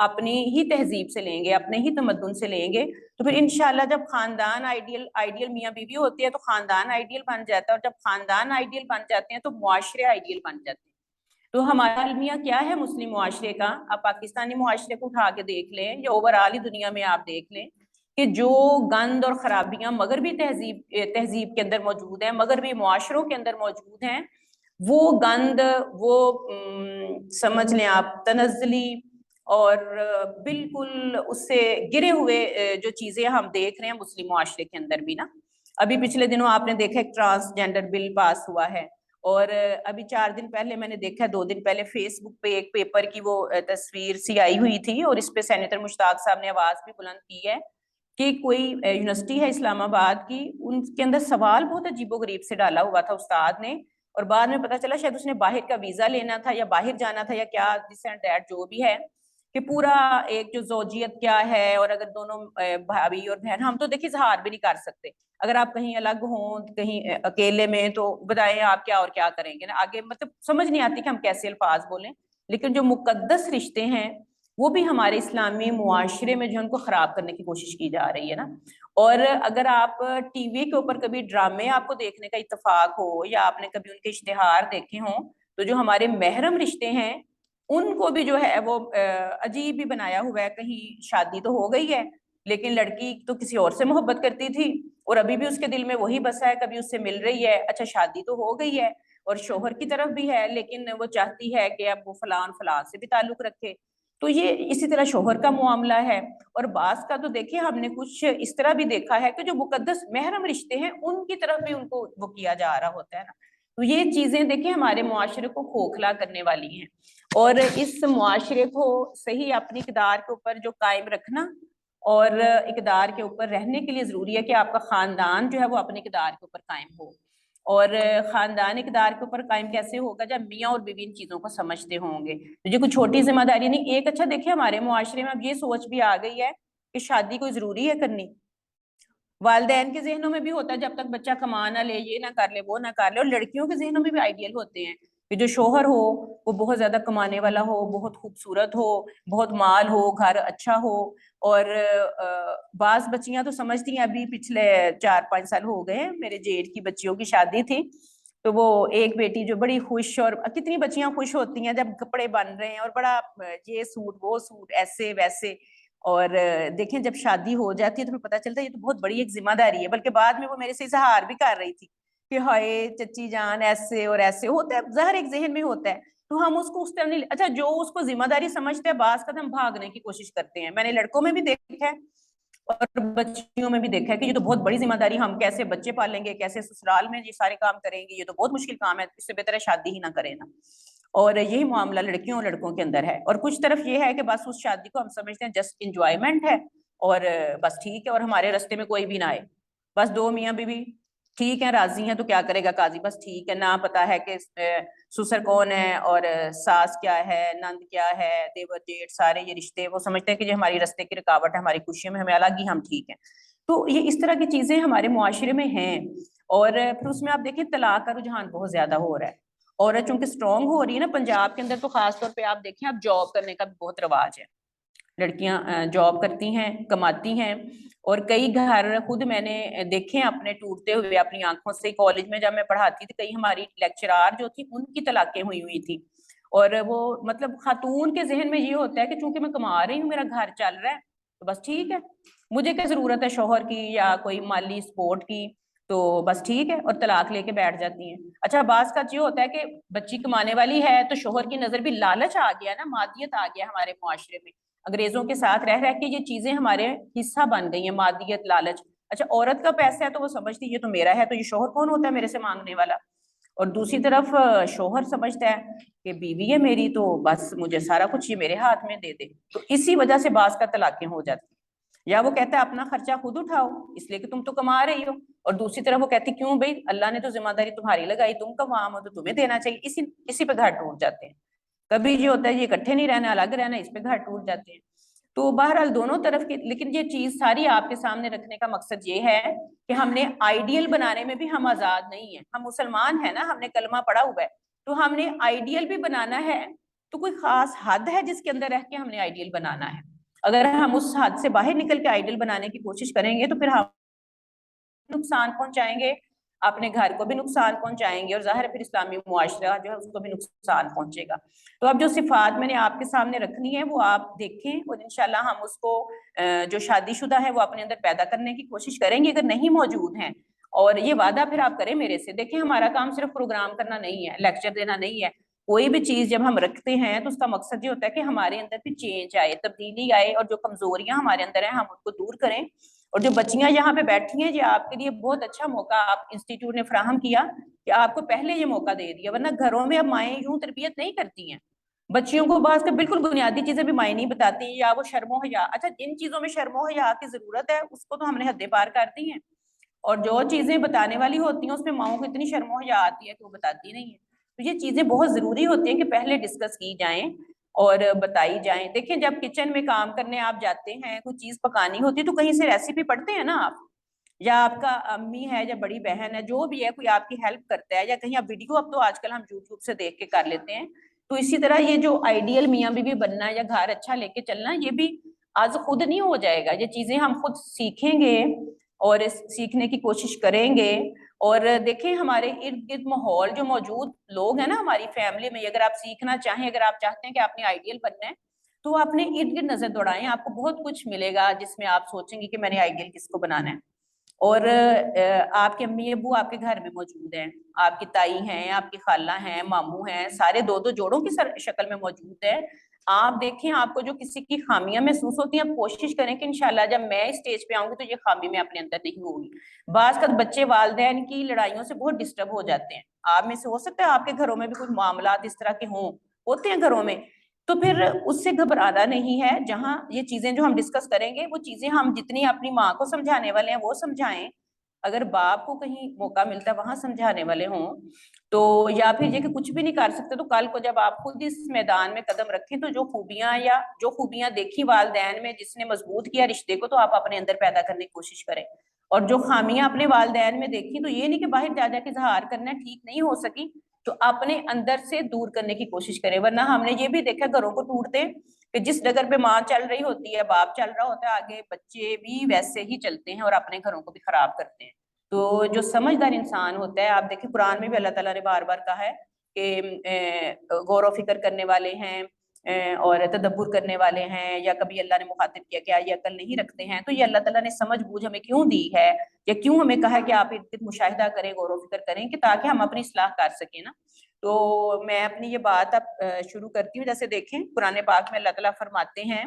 اپنی ہی تہذیب سے لیں گے، اپنے ہی تمدن سے لیں گے، تو پھر انشاءاللہ جب خاندان آئیڈیل میاں بیوی ہوتی ہے تو خاندان آئیڈیل بن جاتا ہے، اور جب خاندان آئیڈیل بن جاتے ہیں تو معاشرے آئیڈیل بن جاتے ہیں۔ تو ہمارا المیہ کیا ہے مسلم معاشرے کا؟ آپ پاکستانی معاشرے کو اٹھا کے دیکھ لیں یا اوور آل دنیا میں آپ دیکھ لیں کہ جو گند اور خرابیاں مغربی تہذیب کے اندر موجود ہیں، مغربی معاشروں کے اندر موجود ہیں، وہ گند، وہ سمجھ لیں آپ تنزلی اور بالکل اس سے گرے ہوئے جو چیزیں ہم دیکھ رہے ہیں مسلم معاشرے کے اندر بھی نا۔ ابھی پچھلے دنوں آپ نے دیکھا ایک ٹرانسجینڈر بل پاس ہوا ہے، اور ابھی 4 دن پہلے میں نے دیکھا، 2 دن پہلے فیس بک پہ ایک پیپر کی وہ تصویر سی آئی ہوئی تھی، اور اس پہ سینیٹر مشتاق صاحب نے آواز بھی بلند کی ہے کہ کوئی یونیورسٹی ہے اسلام آباد کی، ان کے اندر سوال بہت عجیب و غریب سے ڈالا ہوا تھا استاد نے، اور بعد میں پتا چلا شاید اس نے باہر کا ویزا لینا تھا یا باہر جانا تھا یا کیا، دس اینڈ دیٹ جو بھی ہے، کہ پورا ایک جو زوجیت کیا ہے، اور اگر دونوں بھائی اور بہن، ہم تو دیکھیں اظہار بھی نہیں کر سکتے، اگر آپ کہیں الگ ہوں کہیں اکیلے میں تو بتائیں آپ کیا اور کیا کریں گے نا، آگے مطلب سمجھ نہیں آتی کہ ہم کیسے الفاظ بولیں، لیکن جو مقدس رشتے ہیں وہ بھی ہمارے اسلامی معاشرے میں جو ان کو خراب کرنے کی کوشش کی جا رہی ہے نا۔ اور اگر آپ ٹی وی کے اوپر کبھی ڈرامے آپ کو دیکھنے کا اتفاق ہو یا آپ نے کبھی ان کے اشتہار دیکھے ہوں، تو جو ہمارے محرم رشتے ہیں ان کو بھی جو ہے وہ عجیب بھی بنایا ہوا ہے، کہیں شادی تو ہو گئی ہے لیکن لڑکی تو کسی اور سے محبت کرتی تھی اور ابھی بھی اس کے دل میں وہی بسا ہے، کبھی اس سے مل رہی ہے، اچھا شادی تو ہو گئی ہے اور شوہر کی طرف بھی ہے لیکن وہ چاہتی ہے کہ اب وہ فلان سے بھی تعلق رکھے، تو یہ اسی طرح شوہر کا معاملہ ہے۔ اور بعض کا تو دیکھیے ہم نے کچھ اس طرح بھی دیکھا ہے کہ جو مقدس محرم رشتے ہیں ان کی طرف بھی ان کو وہ کیا جا رہا ہوتا ہے نا، تو یہ چیزیں دیکھیں ہمارے معاشرے کو کھوکھلا کرنے والی ہیں، اور اس معاشرے کو صحیح اپنی اقدار کے اوپر جو قائم رکھنا اور اقدار کے اوپر رہنے کے لیے ضروری ہے کہ آپ کا خاندان جو ہے وہ اپنے اقدار کے اوپر قائم ہو، اور خاندان اقدار کے اوپر قائم کیسے ہوگا؟ جب میاں اور بیوی ان چیزوں کو سمجھتے ہوں گے، تو یہ کوئی چھوٹی ذمہ داری نہیں۔ ایک اچھا دیکھیں ہمارے معاشرے میں اب یہ سوچ بھی آ گئی ہے کہ شادی کوئی ضروری ہے کرنی، والدین کے ذہنوں میں بھی ہوتا ہے جب تک بچہ کما نہ لے، یہ نہ کر لے، وہ نہ کر لے، اور لڑکیوں کے ذہنوں میں بھی آئیڈیل ہوتے ہیں کہ جو شوہر ہو وہ بہت زیادہ کمانے والا ہو، بہت خوبصورت ہو، بہت مال ہو، گھر اچھا ہو، اور بعض بچیاں تو سمجھتی ہیں، ابھی پچھلے 4-5 سال ہو گئے میرے جیٹھ کی بچیوں کی شادی تھی، تو وہ ایک بیٹی جو بڑی خوش، اور کتنی بچیاں خوش ہوتی ہیں جب کپڑے بن رہے ہیں اور بڑا یہ سوٹ وہ سوٹ ایسے ویسے، اور دیکھیں جب شادی ہو جاتی ہے تو پھر پتہ چلتا ہے یہ تو بہت بڑی ایک ذمہ داری ہے، بلکہ بعد میں وہ میرے سے اظہار بھی کر رہی تھی کہ ہائے چچی جان ایسے اور ایسے ہوتا ہے، ظاہر ایک ذہن میں ہوتا ہے، تو ہم اس کو اس طرح نہیں، اچھا جو اس کو ذمہ داری سمجھتے ہیں بعض قدم بھاگنے کی کوشش کرتے ہیں، میں نے لڑکوں میں بھی دیکھا ہے اور بچیوں میں بھی دیکھا ہے کہ یہ تو بہت بڑی ذمہ داری، ہم کیسے بچے پالیں گے، کیسے سسرال میں یہ سارے کام کریں گے، یہ تو بہت مشکل کام ہے، اس سے بہتر ہے شادی ہی نہ کریں نا۔ اور یہی معاملہ لڑکیوں اور لڑکوں کے اندر ہے، اور کچھ طرف یہ ہے کہ بس اس شادی کو ہم سمجھتے ہیں جسٹ انجوائمنٹ ہے اور بس ٹھیک ہے، اور ہمارے راستے میں کوئی بھی نہ آئے، بس 2 میاں بیوی ٹھیک ہے راضی ہیں تو کیا کرے گا قاضی، بس ٹھیک ہے، نہ پتا ہے کہ سسر کون ہے اور ساس کیا ہے، نند کیا ہے، دیور جیٹ سارے یہ رشتے وہ سمجھتے ہیں کہ یہ ہماری راستے کی رکاوٹ ہے، ہماری خوشیوں میں ہمیں الگ ہی ہم ٹھیک ہیں، تو یہ اس طرح کی چیزیں ہمارے معاشرے میں ہیں۔ اور پھر اس میں آپ دیکھیں طلاق کا رجحان بہت زیادہ ہو رہا ہے، عورت چونکہ اسٹرانگ ہو رہی ہے نا، پنجاب کے اندر تو خاص طور پہ آپ دیکھیں اب جاب کرنے کا بھی بہت رواج ہے، لڑکیاں جاب کرتی ہیں، کماتی ہیں، اور کئی گھر خود میں نے دیکھے اپنے ٹوٹتے ہوئے اپنی آنکھوں سے، کالج میں جب میں پڑھاتی تھی کئی ہماری لیکچرار جو تھی ان کی طلاقیں ہوئی تھی، اور وہ مطلب خاتون کے ذہن میں یہ ہوتا ہے کہ چونکہ میں کما رہی ہوں میرا گھر چل رہا ہے تو بس ٹھیک ہے، مجھے کیا ضرورت ہے شوہر کی یا کوئی مالی سپورٹ کی، تو بس ٹھیک ہے، اور طلاق لے کے بیٹھ جاتی ہیں۔ اچھا بعض کا یہ ہوتا ہے کہ بچی کمانے والی ہے تو شوہر کی نظر بھی لالچ آ گیا نا، مادیت آ گیا ہمارے معاشرے میں، انگریزوں کے ساتھ رہ رہ کے یہ چیزیں ہمارے حصہ بن گئی ہیں، مادیت، لالچ۔ اچھا عورت کا پیسہ ہے تو وہ سمجھتی ہے یہ تو میرا ہے، تو یہ شوہر کون ہوتا ہے میرے سے مانگنے والا، اور دوسری طرف شوہر سمجھتا ہے کہ بیوی ہے میری تو بس مجھے سارا کچھ یہ میرے ہاتھ میں دے دے، تو اسی وجہ سے بعض کا طلاقیں ہو جاتی ہیں، یا وہ کہتا ہے اپنا خرچہ خود اٹھاؤ اس لیے کہ تم تو کما رہی ہو، اور دوسری طرف وہ کہتی کیوں بھائی اللہ نے تو ذمہ داری تمہاری لگائی، تم کمام ہو تو تمہیں دینا چاہیے، اسی پہ گھر ٹوٹ جاتے ہیں۔ کبھی یہ ہوتا ہے یہ اکٹھے نہیں رہنا الگ رہنا، اس پہ گھر ٹوٹ جاتے ہیں۔ تو بہرحال دونوں طرف کی، لیکن یہ چیز ساری آپ کے سامنے رکھنے کا مقصد یہ ہے کہ ہم نے آئیڈیل بنانے میں بھی ہم آزاد نہیں ہیں، ہم مسلمان ہیں نا، ہم نے کلمہ پڑھا ہوا ہے، تو ہم نے آئیڈیل بھی بنانا ہے تو کوئی خاص حد ہے جس کے اندر رہ کے ہم نے آئیڈیل بنانا ہے. اگر ہم اس حد سے باہر نکل کے آئیڈیل بنانے کی کوشش کریں گے تو پھر ہم نقصان پہنچائیں گے, اپنے گھر کو بھی نقصان پہنچائیں گے, اور ظاہر ہے پھر اسلامی معاشرہ جو ہے اس کو بھی نقصان پہنچے گا. تو اب جو صفات میں نے آپ کے سامنے رکھنی ہے وہ آپ دیکھیں, اور انشاءاللہ ہم اس کو جو شادی شدہ ہے وہ اپنے اندر پیدا کرنے کی کوشش کریں گے اگر نہیں موجود ہیں. اور یہ وعدہ پھر آپ کریں میرے سے. دیکھیں ہمارا کام صرف پروگرام کرنا نہیں ہے, لیکچر دینا نہیں ہے. کوئی بھی چیز جب ہم رکھتے ہیں تو اس کا مقصد یہ ہوتا ہے کہ ہمارے اندر بھی چینج آئے, تبدیلی آئے, اور جو کمزوریاں ہمارے اندر ہیں ہم ان کو دور کریں. اور جو بچیاں یہاں پہ بیٹھی ہیں, یہ آپ کے لیے بہت اچھا موقع آپ انسٹیٹیوٹ نے فراہم کیا کہ آپ کو پہلے یہ موقع دے دیا, ورنہ گھروں میں اب مائیں یوں تربیت نہیں کرتی ہیں. بچیوں کو بعض کا بالکل بنیادی چیزیں بھی مائیں نہیں بتاتی, یا وہ شرم و حیا, اچھا جن چیزوں میں شرم و حیا کی ضرورت ہے اس کو تو ہم نے حدیں پار کر دی ہیں, اور جو چیزیں بتانے والی ہوتی ہیں اس میں ماؤں کو اتنی شرم و حیا آتی ہے کہ وہ بتاتی نہیں ہے. تو یہ چیزیں بہت ضروری ہوتی ہیں کہ پہلے ڈسکس کی جائیں اور بتائی جائیں. دیکھیں جب کچن میں کام کرنے آپ جاتے ہیں, کوئی چیز پکانی ہوتی ہے تو کہیں سے ریسیپی پڑھتے ہیں نا آپ, یا آپ کا امی ہے یا بڑی بہن ہے, جو بھی ہے کوئی آپ کی ہیلپ کرتا ہے, یا کہیں آپ ویڈیو, اب تو آج کل ہم یوٹیوب سے دیکھ کے کر لیتے ہیں. تو اسی طرح یہ جو آئیڈیل میاں بیوی بننا یا گھر اچھا لے کے چلنا, یہ بھی آج خود نہیں ہو جائے گا. یہ چیزیں ہم خود سیکھیں گے اور سیکھنے کی کوشش کریں گے. اور دیکھیں ہمارے ارد گرد ماحول جو موجود لوگ ہیں نا ہماری فیملی میں, اگر آپ سیکھنا چاہیں, اگر آپ چاہتے ہیں کہ آپ نے آئیڈیل بننا ہے تو اپنے ارد گرد نظر دوڑائیں, آپ کو بہت کچھ ملے گا جس میں آپ سوچیں گے کہ میں نے آئیڈیل کس کو بنانا ہے. اور آپ کے امی ابو آپ کے گھر میں موجود ہیں, آپ کی تائی ہیں, آپ کی خالہ ہیں, ماموں ہیں, سارے دو دو جوڑوں کی شکل میں موجود ہیں. آپ دیکھیں آپ کو جو کسی کی خامیاں محسوس ہوتی ہیں, آپ کوشش کریں کہ انشاءاللہ جب میں اسٹیج پہ آؤں گی تو یہ خامی میں اپنے اندر نہیں ہوگی. بعض کا بچے والدین کی لڑائیوں سے بہت ڈسٹرب ہو جاتے ہیں. آپ میں سے ہو سکتا ہے آپ کے گھروں میں بھی کوئی معاملات اس طرح کے ہوتے ہیں گھروں میں, تو پھر اس سے گھبرانا نہیں ہے. جہاں یہ چیزیں جو ہم ڈسکس کریں گے وہ چیزیں ہم جتنی اپنی ماں کو سمجھانے والے ہیں وہ سمجھائیں, اگر باپ کو کہیں موقع ملتا ہے وہاں سمجھانے والے ہوں, تو یا پھر یہ کہ کچھ بھی نہیں کر سکتے تو کل کو جب آپ خود اس میدان میں قدم رکھیں تو جو خوبیاں دیکھی والدین میں جس نے مضبوط کیا رشتے کو, تو آپ اپنے اندر پیدا کرنے کی کوشش کریں. اور جو خامیاں اپنے والدین میں دیکھی, تو یہ نہیں کہ باہر جا کے اظہار کرنا ٹھیک نہیں ہو سکی تو اپنے اندر سے دور کرنے کی کوشش کریں. ورنہ ہم نے یہ بھی دیکھا گھروں کو ٹوٹتے کہ جس ڈگر پہ ماں چل رہی ہوتی ہے, باپ چل رہا ہوتا ہے, آگے بچے بھی ویسے ہی چلتے ہیں اور اپنے گھروں کو بھی خراب کرتے ہیں. تو جو سمجھدار انسان ہوتا ہے, آپ دیکھیں قرآن میں بھی اللہ تعالیٰ نے بار بار کہا ہے کہ غور و فکر کرنے والے ہیں اور تدبر کرنے والے ہیں, یا کبھی اللہ نے مخاطب کیا کہ یہ عقل نہیں رکھتے ہیں. تو یہ اللہ تعالیٰ نے سمجھ بوجھ ہمیں کیوں دی ہے, یا کیوں ہمیں کہا ہے کہ آپ مشاہدہ کریں, غور و فکر کریں, کہ تاکہ ہم اپنی اصلاح کر سکیں نا. تو میں اپنی یہ بات اب شروع کرتی ہوں. جیسے دیکھیں قرآن پاک میں اللہ تعالیٰ فرماتے ہیں,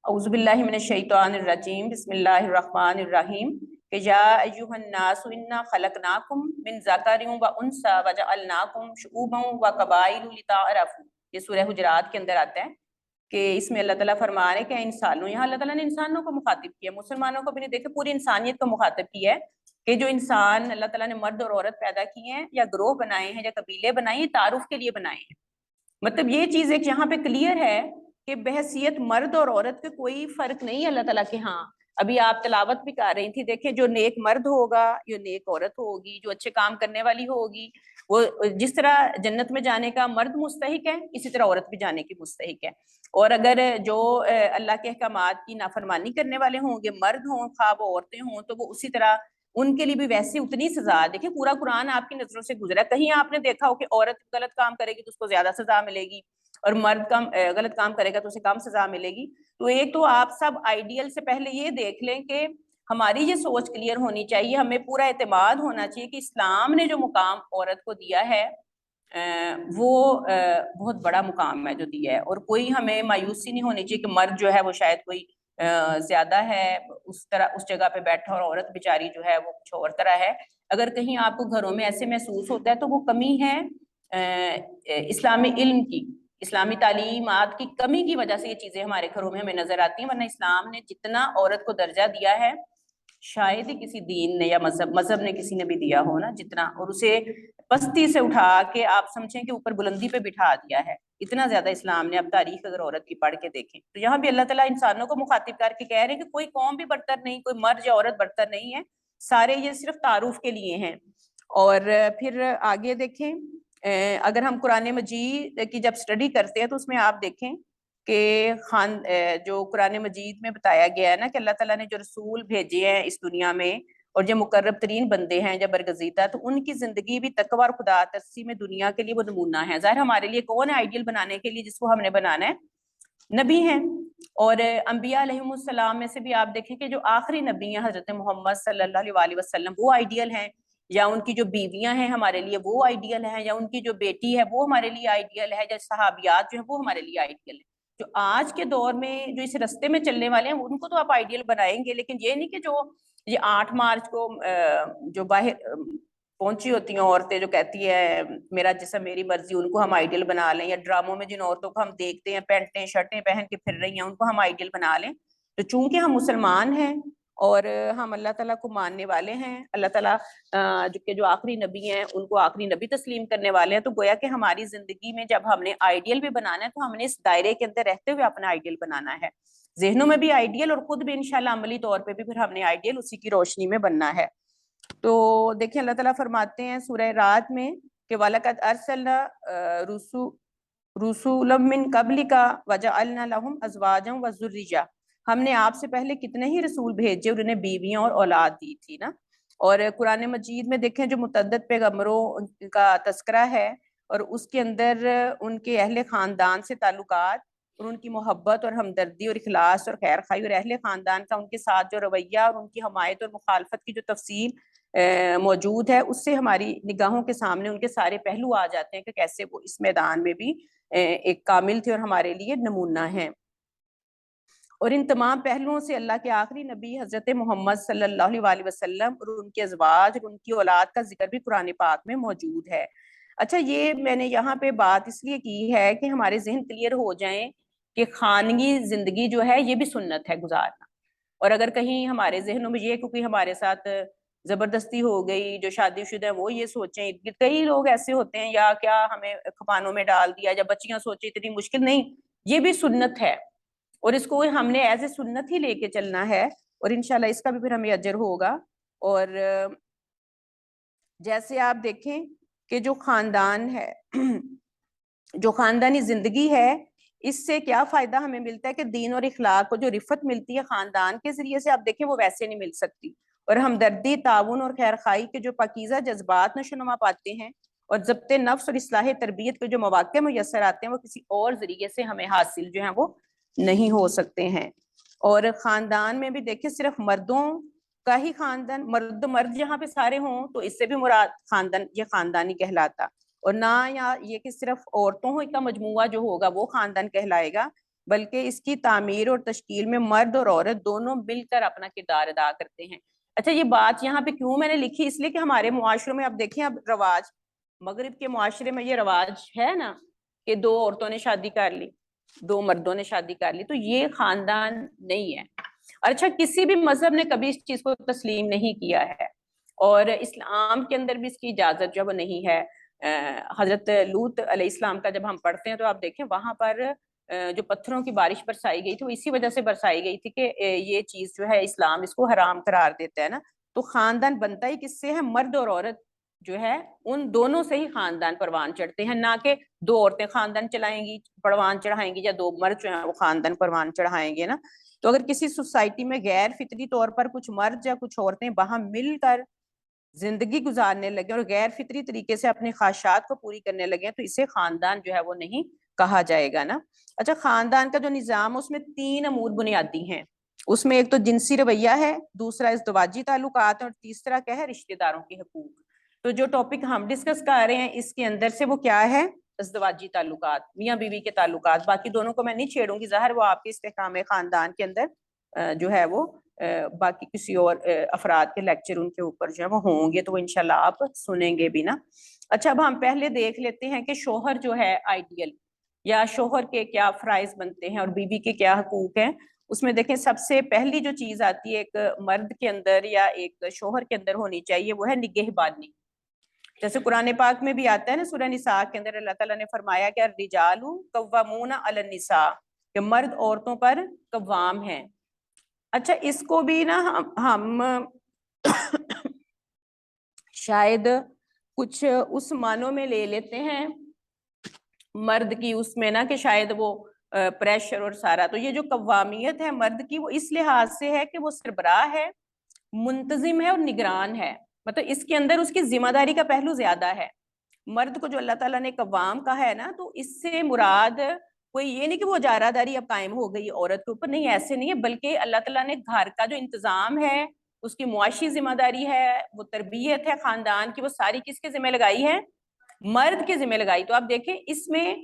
اعوذ باللہ من الشیطان الرجیم, بسم اللہ الرحمن الرحیم, کہ یا ایھا الناس انا خلقناکم من ذکر و انثی وجعلناکم شعوبا وقبائل لتعارفوا. یہ سورہ حجرات کے اندر آتا ہے کہ اس میں اللہ تعالیٰ فرما رہے ہیں کہ انسانوں, یہاں اللہ تعالیٰ نے انسانوں کو مخاطب کیا, مسلمانوں کو بھی نہیں, دیکھے پوری انسانیت کو مخاطب کیا ہے کہ جو انسان اللہ تعالیٰ نے مرد اور عورت پیدا کیے ہیں, یا گروہ بنائے ہیں, یا قبیلے بنائے ہیں, تعارف کے لیے بنائے ہیں. مطلب یہ چیز ایک یہاں پہ کلیئر ہے کہ بحیثیت مرد اور عورت کے کوئی فرق نہیں ہے اللہ تعالیٰ کے ہاں. ابھی آپ تلاوت بھی کر رہی تھی, دیکھیں جو نیک مرد ہوگا, جو نیک عورت ہوگی, جو اچھے کام کرنے والی ہوگی, وہ جس طرح جنت میں جانے کا مرد مستحق ہے, اسی طرح عورت بھی جانے کی مستحق ہے. اور اگر جو اللہ کے احکامات کی نافرمانی کرنے والے ہوں گے, مرد ہوں خواہ وہ عورتیں ہوں, تو وہ اسی طرح ان کے لیے بھی ویسے اتنی سزا. دیکھیں پورا قرآن آپ کی نظروں سے گزرا, کہیں آپ نے دیکھا ہو کہ عورت غلط کام کرے گی تو اس کو زیادہ سزا ملے گی, اور مرد غلط کام کرے گا تو اسے کم سزا ملے گی. تو ایک تو آپ سب آئیڈیل سے پہلے یہ دیکھ لیں کہ ہماری یہ سوچ کلیئر ہونی چاہیے, ہمیں پورا اعتماد ہونا چاہیے کہ اسلام نے جو مقام عورت کو دیا ہے وہ بہت بڑا مقام ہے جو دیا ہے, اور کوئی ہمیں مایوسی نہیں ہونی چاہیے کہ مرد جو ہے وہ شاید کوئی زیادہ ہے اس طرح اس جگہ پہ بیٹھا, اور عورت بیچاری جو ہے وہ کچھ اور طرح ہے. اگر کہیں آپ کو گھروں میں ایسے محسوس ہوتا ہے تو وہ کمی ہے اسلامی علم کی, اسلامی تعلیمات کی کمی کی وجہ سے یہ چیزیں ہمارے گھروں میں ہمیں نظر آتی ہیں. ورنہ اسلام نے جتنا عورت کو درجہ دیا ہے شاید ہی کسی دین نے یا مذہب نے کسی نے بھی دیا ہو نا جتنا, اور اسے پستی سے اٹھا کے آپ سمجھیں کہ اوپر بلندی پہ بٹھا دیا ہے, اتنا زیادہ اسلام نے. اب تاریخ اگر عورت کی پڑھ کے دیکھیں تو یہاں بھی اللہ تعالیٰ انسانوں کو مخاطب کر کے کہہ رہے ہیں کہ کوئی قوم بھی برتر نہیں, کوئی مرد یا عورت برتر نہیں ہے, سارے یہ صرف تعارف کے لیے ہیں. اور پھر آگے دیکھیں اگر ہم قرآن مجید کی جب اسٹڈی کرتے ہیں تو اس میں آپ دیکھیں کہ جو قرآن مجید میں بتایا گیا ہے نا کہ اللہ تعالیٰ نے جو رسول بھیجے ہیں اس دنیا میں اور جو مقرب ترین بندے ہیں جب برگزیدہ، تو ان کی زندگی بھی تقوی اور خدا ترسی میں دنیا کے لیے وہ نمونہ ہے۔ ظاہر ہمارے لیے کون ہے آئیڈیل بنانے کے لیے جس کو ہم نے بنانا ہے؟ نبی ہیں۔ اور انبیاء علیہ السلام میں سے بھی آپ دیکھیں کہ جو آخری نبی ہیں حضرت محمد صلی اللہ علیہ وسلم وہ آئیڈیل ہیں، یا ان کی جو بیویاں ہیں ہمارے لیے وہ آئیڈیل ہیں، یا ان کی جو بیٹی ہے وہ ہمارے لیے آئیڈیل ہے، یا صحابیات جو ہیں وہ ہمارے لیے آئیڈیل ہیں۔ جو آج کے دور میں جو اس رستے میں چلنے والے ہیں ان کو تو آپ آئیڈیل بنائیں گے، لیکن یہ نہیں کہ جو یہ 8 مارچ کو جو باہر پہنچی ہوتی ہیں عورتیں جو کہتی ہے میرا جسم میری مرضی، ان کو ہم آئیڈیل بنا لیں، یا ڈراموں میں جن عورتوں کو ہم دیکھتے ہیں پینٹیں شرٹیں پہن کے پھر رہی ہیں ان کو ہم آئیڈیل بنا لیں۔ تو چونکہ ہم مسلمان ہیں اور ہم اللہ تعالیٰ کو ماننے والے ہیں، اللہ تعالیٰ جو آخری نبی ہیں ان کو آخری نبی تسلیم کرنے والے ہیں، تو گویا کہ ہماری زندگی میں جب ہم نے آئیڈیل بھی بنانا ہے تو ہم نے اس دائرے کے اندر رہتے ہوئے اپنا آئیڈیل بنانا ہے، ذہنوں میں بھی آئیڈیل اور خود بھی انشاءاللہ عملی طور پہ بھی پھر ہم نے آئیڈیل اسی کی روشنی میں بننا ہے۔ تو دیکھیں اللہ تعالیٰ فرماتے ہیں سورہ رات میں کہ وَلَقَدْ أَرْسَلْنَا رُسُولًا مِّن قَبْلِكَ وَجَعَلْنَا لَهُمْ أَزْوَاجًا وَذُرِّيَّةً، ہم نے آپ سے پہلے کتنے ہی رسول بھیجے اور انہیں بیویاں اور اولاد دی تھی نا۔ اور قرآن مجید میں دیکھیں جو متعدد پیغمبروں کا تذکرہ ہے اور اس کے اندر ان کے اہل خاندان سے تعلقات اور ان کی محبت اور ہمدردی اور اخلاص اور خیر خواہی اور اہل خاندان کا ان کے ساتھ جو رویہ اور ان کی حمایت اور مخالفت کی جو تفصیل موجود ہے، اس سے ہماری نگاہوں کے سامنے ان کے سارے پہلو آ جاتے ہیں کہ کیسے وہ اس میدان میں بھی ایک کامل تھے اور ہمارے لیے نمونہ ہیں۔ اور ان تمام پہلوؤں سے اللہ کے آخری نبی حضرت محمد صلی اللہ علیہ وسلم اور ان کے ازواج اور ان کی اولاد کا ذکر بھی قرآن پاک میں موجود ہے۔ اچھا، یہ میں نے یہاں پہ بات اس لیے کی ہے کہ ہمارے ذہن کلیئر ہو جائیں کہ خانگی زندگی جو ہے یہ بھی سنت ہے گزارنا، اور اگر کہیں ہمارے ذہنوں میں یہ کیونکہ ہمارے ساتھ زبردستی ہو گئی جو شادی شدہ ہیں وہ یہ سوچیں، کئی لوگ ایسے ہوتے ہیں یا کیا ہمیں کھپانوں میں ڈال دیا، یا بچیاں سوچیں اتنی مشکل نہیں، یہ بھی سنت ہے اور اس کو ہم نے ایز اے سنت ہی لے کے چلنا ہے، اور انشاءاللہ اس کا بھی پھر ہمیں اجر ہوگا۔ اور جیسے آپ دیکھیں کہ جو خاندان ہے جو خاندانی زندگی ہے اس سے کیا فائدہ ہمیں ملتا ہے کہ دین اور اخلاق کو جو رفت ملتی ہے خاندان کے ذریعے سے، آپ دیکھیں وہ ویسے نہیں مل سکتی، اور ہمدردی تعاون اور خیر خواہی کے جو پاکیزہ جذبات نشوونما پاتے ہیں اور ضبط نفس اور اصلاح تربیت کے جو مواقع میسر آتے ہیں وہ کسی اور ذریعے سے ہمیں حاصل جو ہیں وہ نہیں ہو سکتے ہیں۔ اور خاندان میں بھی دیکھیں صرف مردوں کا ہی خاندان، مرد جہاں پہ سارے ہوں تو اس سے بھی مراد خاندان یہ خاندانی کہلاتا، اور نہ یا یہ کہ صرف عورتوں کا مجموعہ جو ہوگا وہ خاندان کہلائے گا، بلکہ اس کی تعمیر اور تشکیل میں مرد اور عورت دونوں مل کر اپنا کردار ادا کرتے ہیں۔ اچھا، یہ بات یہاں پہ کیوں میں نے لکھی؟ اس لیے کہ ہمارے معاشروں میں اب دیکھیں اب رواج، مغرب کے معاشرے میں یہ رواج ہے نا کہ 2 عورتوں نے شادی کر لی، 2 مردوں نے شادی کر لی، تو یہ خاندان نہیں ہے۔ اچھا، کسی بھی مذہب نے کبھی اس چیز کو تسلیم نہیں کیا ہے، اور اسلام کے اندر بھی اس کی اجازت جو وہ نہیں ہے۔ حضرت لوط علیہ السلام کا جب ہم پڑھتے ہیں تو آپ دیکھیں وہاں پر جو پتھروں کی بارش برسائی گئی تھی وہ اسی وجہ سے برسائی گئی تھی کہ یہ چیز جو ہے اسلام اس کو حرام قرار دیتا ہے نا۔ تو خاندان بنتا ہی کس سے ہے؟ مرد اور عورت جو ہے ان دونوں سے ہی خاندان پروان چڑھتے ہیں، نہ کہ 2 عورتیں خاندان چلائیں گی پروان چڑھائیں گی یا 2 مرد جو ہیں وہ خاندان پروان چڑھائیں گے نا۔ تو اگر کسی سوسائٹی میں غیر فطری طور پر کچھ مرد یا کچھ عورتیں باہم مل کر زندگی گزارنے لگے اور غیر فطری طریقے سے اپنی خواہشات کو پوری کرنے لگے تو اسے خاندان جو ہے وہ نہیں کہا جائے گا نا۔ اچھا، خاندان کا جو نظام اس میں 3 امور بنیادی ہیں، اس میں ایک تو جنسی رویہ ہے، دوسرا ازدواجی تعلقات، اور تیسرا کیا ہے؟ رشتہ داروں کے حقوق۔ تو جو ٹاپک ہم ڈسکس کر رہے ہیں اس کے اندر سے وہ کیا ہے؟ ازدواجی تعلقات، میاں بیوی کے تعلقات۔ باقی دونوں کو میں نہیں چھیڑوں گی، ظاہر وہ آپ کے استحکام خاندان کے اندر جو ہے وہ باقی کسی اور افراد کے لیکچر ان کے اوپر جو ہے وہ ہوں گے تو وہ انشاءاللہ آپ سنیں گے بھی نا۔ اچھا، اب ہم پہلے دیکھ لیتے ہیں کہ شوہر جو ہے آئیڈیل یا شوہر کے کیا فرائض بنتے ہیں اور بیوی کے کیا حقوق ہیں۔ اس میں دیکھیں سب سے پہلی جو چیز آتی ہے ایک مرد کے اندر یا ایک شوہر کے اندر ہونی چاہیے وہ ہے نگہبانی۔ جیسے قرآن پاک میں بھی آتا ہے نا سورہ نساء کے اندر اللہ تعالیٰ نے فرمایا کہ الرجال قوامون علی النساء، کہ مرد عورتوں پر قوام ہیں۔ اچھا، اس کو بھی نا ہم شاید کچھ اس معنوں میں لے لیتے ہیں مرد کی اس میں نا کہ شاید وہ پریشر اور سارا، تو یہ جو قوامیت ہے مرد کی وہ اس لحاظ سے ہے کہ وہ سربراہ ہے، منتظم ہے اور نگران ہے، مطلب اس کے اندر اس کی ذمہ داری کا پہلو زیادہ ہے۔ مرد کو جو اللہ تعالیٰ نے قوام کہا ہے نا، تو اس سے مراد کوئی یہ نہیں کہ وہ اجارہ داری اب قائم ہو گئی عورت کے اوپر، نہیں ایسے نہیں ہے، بلکہ اللہ تعالیٰ نے گھر کا جو انتظام ہے، اس کی معاشی ذمہ داری ہے، وہ تربیت ہے خاندان کی، وہ ساری کس کے ذمہ لگائی ہے؟ مرد کے ذمہ لگائی۔ تو آپ دیکھیں اس میں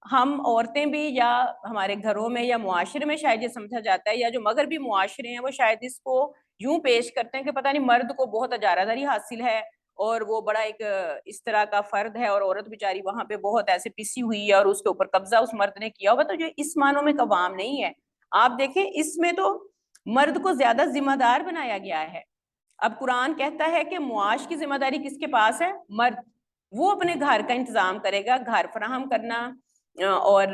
ہم عورتیں بھی یا ہمارے گھروں میں یا معاشرے میں شاید یہ سمجھا جاتا ہے، یا جو مغربی معاشرے ہیں وہ شاید اس کو یوں پیش کرتے ہیں کہ پتہ نہیں مرد کو بہت اجارہ داری حاصل ہے اور وہ بڑا ایک اس طرح کا فرد ہے، اور عورت بیچاری وہاں پہ بہت ایسے پسی ہوئی ہے اور اس کے اوپر قبضہ اس مرد نے کیا ہوگا، تو جو اس معنوں میں قوام نہیں ہے۔ آپ دیکھیں اس میں تو مرد کو زیادہ ذمہ دار بنایا گیا ہے۔ اب قرآن کہتا ہے کہ معاش کی ذمہ داری کس کے پاس ہے؟ مرد، وہ اپنے گھر کا انتظام کرے گا، گھر فراہم کرنا اور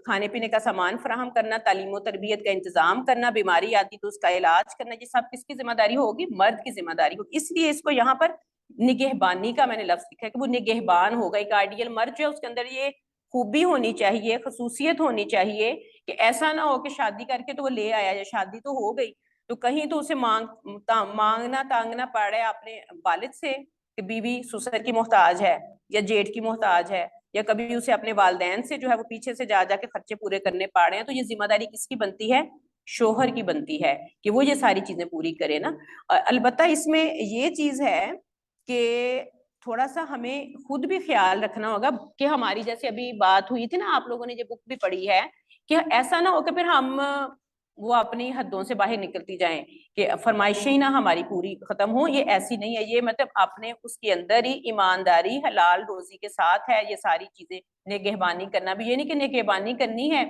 کھانے پینے کا سامان فراہم کرنا، تعلیم و تربیت کا انتظام کرنا، بیماری آتی تو اس کا علاج کرنا، یہ سب کس کی ذمہ داری ہوگی؟ مرد کی ذمہ داری ہوگی۔ اس لیے اس کو یہاں پر نگہبانی کا میں نے لفظ لکھا ہے کہ وہ نگہبان ہوگا۔ ایک آئیڈیل مرد جو ہے اس کے اندر یہ خوبی ہونی چاہیے، خصوصیت ہونی چاہیے کہ ایسا نہ ہو کہ شادی کر کے تو وہ لے آیا، یا شادی تو ہو گئی تو کہیں تو اسے مانگنا تانگنا پڑے اپنے والد سے کہ بیوی سسر کی محتاج ہے یا جیٹھ کی محتاج ہے، یا کبھی اسے اپنے والدین سے جو ہے وہ پیچھے سے جا کے خرچے پورے کرنے پڑ رہے ہیں، تو یہ ذمہ داری کس کی بنتی ہے؟ شوہر کی بنتی ہے کہ وہ یہ ساری چیزیں پوری کرے نا۔ البتہ اس میں یہ چیز ہے کہ تھوڑا سا ہمیں خود بھی خیال رکھنا ہوگا کہ ہماری جیسے ابھی بات ہوئی تھی نا، آپ لوگوں نے یہ بک بھی پڑھی ہے، کہ ایسا نہ ہو کہ پھر ہم وہ اپنی حدوں سے باہر نکلتی جائیں کہ فرمائشیں نہ ہماری پوری ختم ہوں۔ یہ ایسی نہیں ہے، یہ مطلب اپنے اس کے اندر ہی ایمانداری حلال روزی کے ساتھ ہے یہ ساری چیزیں۔ نگہبانی کرنا بھی یہ نہیں کہ نگہبانی کرنی ہے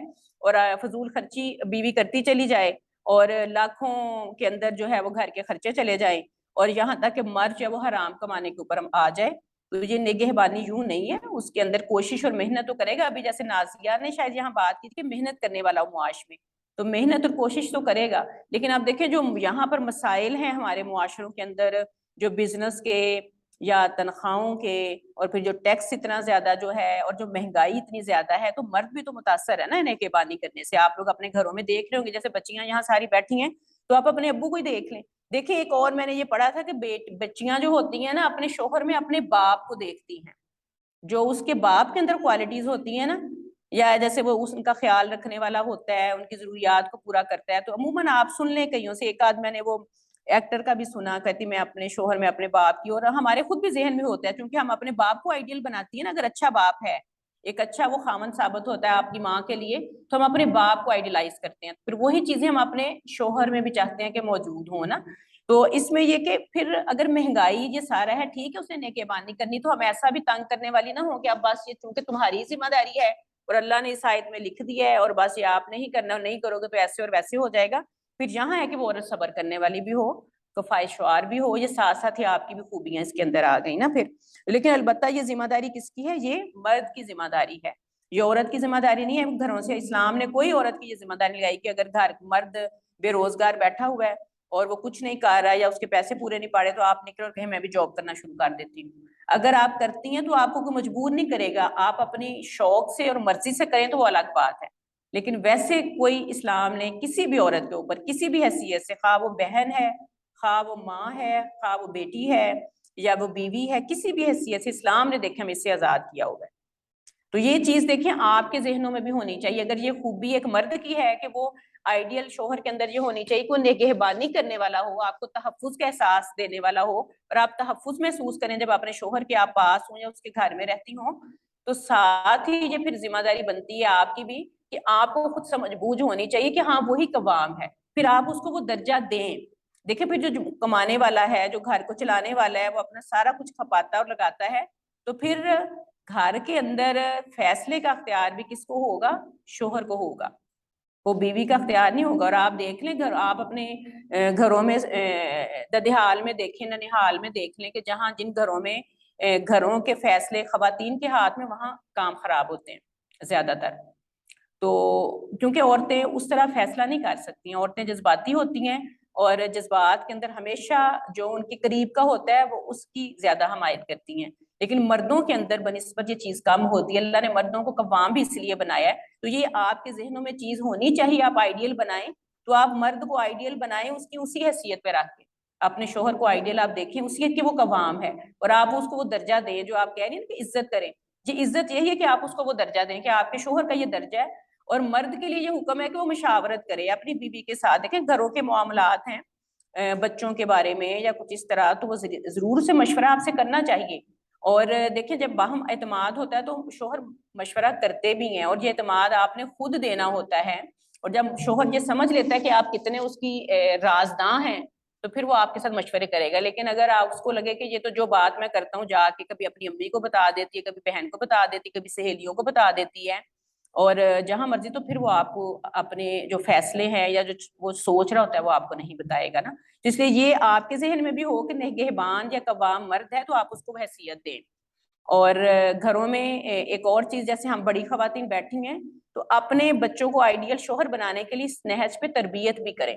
اور فضول خرچی بیوی کرتی چلی جائے اور لاکھوں کے اندر جو ہے وہ گھر کے خرچے چلے جائیں، اور یہاں تک کہ مرد جو ہے وہ حرام کمانے کے اوپر آ جائے، تو یہ نگہبانی یوں نہیں ہے۔ اس کے اندر کوشش اور محنت تو کرے گا۔ ابھی جیسے نازیہ نے شاید یہاں بات کی تھی کہ محنت کرنے والا معاش میں، تو محنت اور کوشش تو کرے گا، لیکن آپ دیکھیں جو یہاں پر مسائل ہیں ہمارے معاشروں کے اندر، جو بزنس کے یا تنخواہوں کے، اور پھر جو ٹیکس اتنا زیادہ جو ہے اور جو مہنگائی اتنی زیادہ ہے، تو مرد بھی تو متاثر ہے نا نگہبانی کرنے سے۔ آپ لوگ اپنے گھروں میں دیکھ رہے ہوں گے، جیسے بچیاں یہاں ساری بیٹھی ہیں تو آپ اپنے ابو کو ہی دیکھ لیں۔ دیکھیں ایک اور میں نے یہ پڑھا تھا کہ بچیاں جو ہوتی ہیں نا اپنے شوہر میں اپنے باپ کو دیکھتی ہیں، جو اس کے باپ کے اندر کوالٹیز ہوتی ہیں نا، یا جیسے وہ ان کا خیال رکھنے والا ہوتا ہے، ان کی ضروریات کو پورا کرتا ہے، تو عموماً آپ سن لیں کئیوں سے، ایک آدھ میں نے وہ ایکٹر کا بھی سنا، کہتی میں اپنے شوہر میں اپنے باپ کی، اور ہمارے خود بھی ذہن میں ہوتا ہے کیونکہ ہم اپنے باپ کو آئیڈیل بناتی ہیں نا، اگر اچھا باپ ہے، ایک اچھا وہ خامن ثابت ہوتا ہے آپ کی ماں کے لیے، تو ہم اپنے باپ کو آئیڈیلائز کرتے ہیں، پھر وہی چیزیں ہم اپنے شوہر میں بھی چاہتے ہیں کہ موجود ہوں نا۔ تو اس میں یہ کہ پھر اگر مہنگائی یہ سارا ہے، ٹھیک ہے اسے نگہبانی کرنی، تو ہم ایسا بھی تنگ کرنے والی نہ ہوں کہ اب بس یہ چونکہ تمہاری ذمہ داری ہے اور اللہ نے اس آیت میں لکھ دیا ہے اور بس یہ آپ نہیں کرنا، اور نہیں کرو گے تو ایسے اور ویسے ہو جائے گا۔ پھر یہاں ہے کہ وہ عورت صبر کرنے والی بھی ہو، کفایت شعار بھی ہو، یہ ساتھ ساتھ ہی آپ کی بھی خوبیاں اس کے اندر آ گئی نا پھر۔ لیکن البتہ یہ ذمہ داری کس کی ہے؟ یہ مرد کی ذمہ داری ہے، یہ عورت کی ذمہ داری نہیں ہے گھروں سے۔ اسلام نے کوئی عورت کی یہ ذمہ داری لگائی کہ اگر گھر مرد بے روزگار بیٹھا ہوا ہے اور وہ کچھ نہیں کر رہا ہے یا اس کے پیسے پورے نہیں پا رہے، تو آپ نکلو اور کہیں میں بھی جاب کرنا شروع کر دیتی ہوں۔ اگر آپ کرتی ہیں تو آپ کو کوئی مجبور نہیں کرے گا، آپ اپنی شوق سے اور مرضی سے کریں تو وہ الگ بات ہے، لیکن ویسے کوئی اسلام نے کسی بھی عورت کے اوپر کسی بھی حیثیت سے، خواہ وہ بہن ہے، خواہ وہ ماں ہے، خواہ وہ بیٹی ہے یا وہ بیوی ہے، کسی بھی حیثیت سے اسلام نے دیکھیں ہمیں اس سے آزاد کیا ہوا ہے۔ تو یہ چیز دیکھیں آپ کے ذہنوں میں بھی ہونی چاہیے۔ اگر یہ خوبی ایک مرد کی ہے کہ وہ آئیڈیل شوہر کے اندر یہ ہونی چاہیے کہ وہ نگہبانی کرنے والا ہو، آپ کو تحفظ کا احساس دینے والا ہو، اور آپ تحفظ محسوس کریں جب اپنے شوہر کے آپ پاس ہوں یا اس کے گھر میں رہتی ہوں، تو ساتھ ہی یہ پھر ذمہ داری بنتی ہے آپ کی بھی کہ آپ کو خود سمجھ بوجھ ہونی چاہیے کہ ہاں وہی قوام ہے، پھر آپ اس کو وہ درجہ دیں۔ دیکھیں پھر جو کمانے والا ہے، جو گھر کو چلانے والا ہے، وہ اپنا سارا کچھ کھپاتا اور لگاتا ہے، تو پھر گھر کے اندر فیصلے کا اختیار بھی کس کو ہوگا؟ شوہر کو ہوگا، وہ بیوی کا اختیار نہیں ہوگا۔ اور آپ دیکھ لیں آپ اپنے گھروں میں ددھیال میں دیکھیں، ننیحال میں دیکھ لیں کہ جہاں جن گھروں میں گھروں کے فیصلے خواتین کے ہاتھ میں، وہاں کام خراب ہوتے ہیں زیادہ تر۔ تو کیونکہ عورتیں اس طرح فیصلہ نہیں کر سکتی ہیں، عورتیں جذباتی ہوتی ہیں، اور جذبات کے اندر ہمیشہ جو ان کے قریب کا ہوتا ہے وہ اس کی زیادہ حمایت کرتی ہیں۔ لیکن مردوں کے اندر بنسبت یہ چیز کم ہوتی ہے. اللہ نے مردوں کو قوام بھی اس لیے بنایا ہے. تو یہ آپ کے ذہنوں میں چیز ہونی چاہیے. آپ آئیڈیل بنائیں تو آپ مرد کو آئیڈیل بنائیں اس کی اسی حیثیت پہ رکھ کے. اپنے شوہر کو آئیڈیل آپ دیکھیں اسی کہ وہ قوام ہے, اور آپ اس کو وہ درجہ دیں جو آپ کہہ رہی ہیں کہ عزت کریں. یہ عزت یہی ہے کہ آپ اس کو وہ درجہ دیں کہ آپ کے شوہر کا یہ درجہ ہے. اور مرد کے لیے یہ حکم ہے کہ وہ مشاورت کرے اپنی بیوی کے ساتھ. دیکھیں گھروں کے معاملات ہیں, بچوں کے بارے میں یا کچھ اس طرح, تو وہ ضرور سے مشورہ آپ سے کرنا چاہیے. اور دیکھیں جب باہم اعتماد ہوتا ہے تو شوہر مشورہ کرتے بھی ہیں, اور یہ اعتماد آپ نے خود دینا ہوتا ہے. اور جب شوہر یہ سمجھ لیتا ہے کہ آپ کتنے اس کی رازداں ہیں تو پھر وہ آپ کے ساتھ مشورے کرے گا. لیکن اگر آپ اس کو لگے کہ یہ تو جو بات میں کرتا ہوں جا کے کبھی اپنی امی کو بتا دیتی ہے, کبھی بہن کو بتا دیتی ہے, کبھی سہیلیوں کو بتا دیتی ہے, اور جہاں مرضی, تو پھر وہ آپ کو اپنے جو فیصلے ہیں یا جو وہ سوچ رہا ہوتا ہے وہ آپ کو نہیں بتائے گا نا. تو اس لیے یہ آپ کے ذہن میں بھی ہو کہ نگہبان یا قوام مرد ہے تو آپ اس کو حیثیت دیں. اور گھروں میں ایک اور چیز, جیسے ہم بڑی خواتین بیٹھی ہیں تو اپنے بچوں کو آئیڈیل شوہر بنانے کے لیے اس نہج پہ تربیت بھی کریں.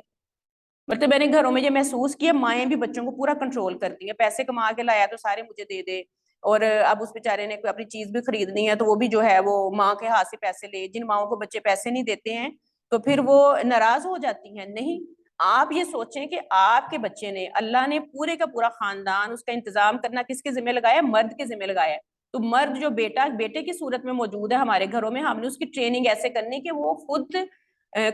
مطلب میں نے گھروں میں یہ محسوس کیا مائیں بھی بچوں کو پورا کنٹرول کرتی ہیں. پیسے کما کے لایا تو سارے مجھے دے دے, اور اب اس بیچارے نے کوئی اپنی چیز بھی خریدنی ہے تو وہ بھی جو ہے وہ ماں کے ہاتھ سے پیسے لے. جن ماؤں کو بچے پیسے نہیں دیتے ہیں تو پھر وہ ناراض ہو جاتی ہیں. نہیں, آپ یہ سوچیں کہ آپ کے بچے نے, اللہ نے پورے کا پورا خاندان, اس کا انتظام کرنا کس کے ذمہ لگایا؟ مرد کے ذمہ لگایا ہے. تو مرد جو بیٹے کی صورت میں موجود ہے ہمارے گھروں میں, ہم نے اس کی ٹریننگ ایسے کرنی کہ وہ خود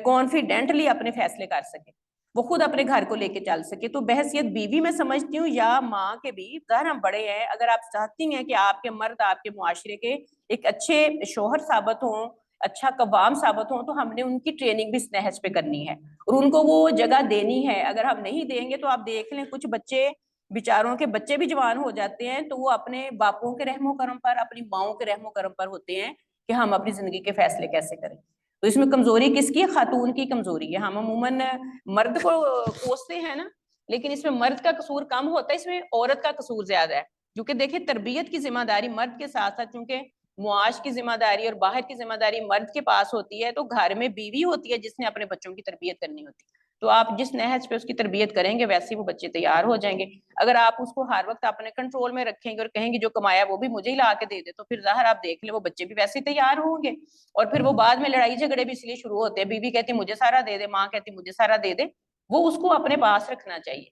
کانفیڈنٹلی اپنے فیصلے کر سکے, وہ خود اپنے گھر کو لے کے چل سکے. تو بحیثیت بیوی میں سمجھتی ہوں یا ماں کے بھی, ظاہر ہم بڑے ہیں, اگر آپ چاہتی ہیں کہ آپ کے مرد آپ کے معاشرے کے ایک اچھے شوہر ثابت ہوں, اچھا قوام ثابت ہوں, تو ہم نے ان کی ٹریننگ بھی اس نہج پہ کرنی ہے اور ان کو وہ جگہ دینی ہے. اگر ہم نہیں دیں گے تو آپ دیکھ لیں کچھ بچے, بیچاروں کے بچے بھی جوان ہو جاتے ہیں تو وہ اپنے باپوں کے رحم و کرم پر, اپنی ماؤں کے رحم و کرم پر ہوتے ہیں کہ ہم اپنی زندگی کے فیصلے کیسے کریں. تو اس میں کمزوری کس کی ہے؟ خاتون کی کمزوری ہے. ہم عموماً مرد کو کوستے ہیں نا, لیکن اس میں مرد کا قصور کم ہوتا ہے, اس میں عورت کا قصور زیادہ ہے. کیونکہ دیکھیں تربیت کی ذمہ داری مرد کے ساتھ ساتھ, چونکہ معاش کی ذمہ داری اور باہر کی ذمہ داری مرد کے پاس ہوتی ہے, تو گھر میں بیوی ہوتی ہے جس نے اپنے بچوں کی تربیت کرنی ہوتی ہے. تو آپ جس نہج پہ اس کی تربیت کریں گے ویسے وہ بچے تیار ہو جائیں گے. اگر آپ اس کو ہر وقت اپنے کنٹرول میں رکھیں گے اور کہیں گے جو کمایا وہ بھی مجھے ہی لا کے دے دے, تو پھر ظاہر آپ دیکھ لیں وہ بچے بھی ویسے ہی تیار ہوں گے. اور پھر وہ بعد میں لڑائی جھگڑے بھی اس لیے شروع ہوتے ہیں, بیوی کہتی مجھے سارا دے دے, ماں کہتی مجھے سارا دے دے. وہ اس کو اپنے پاس رکھنا چاہیے,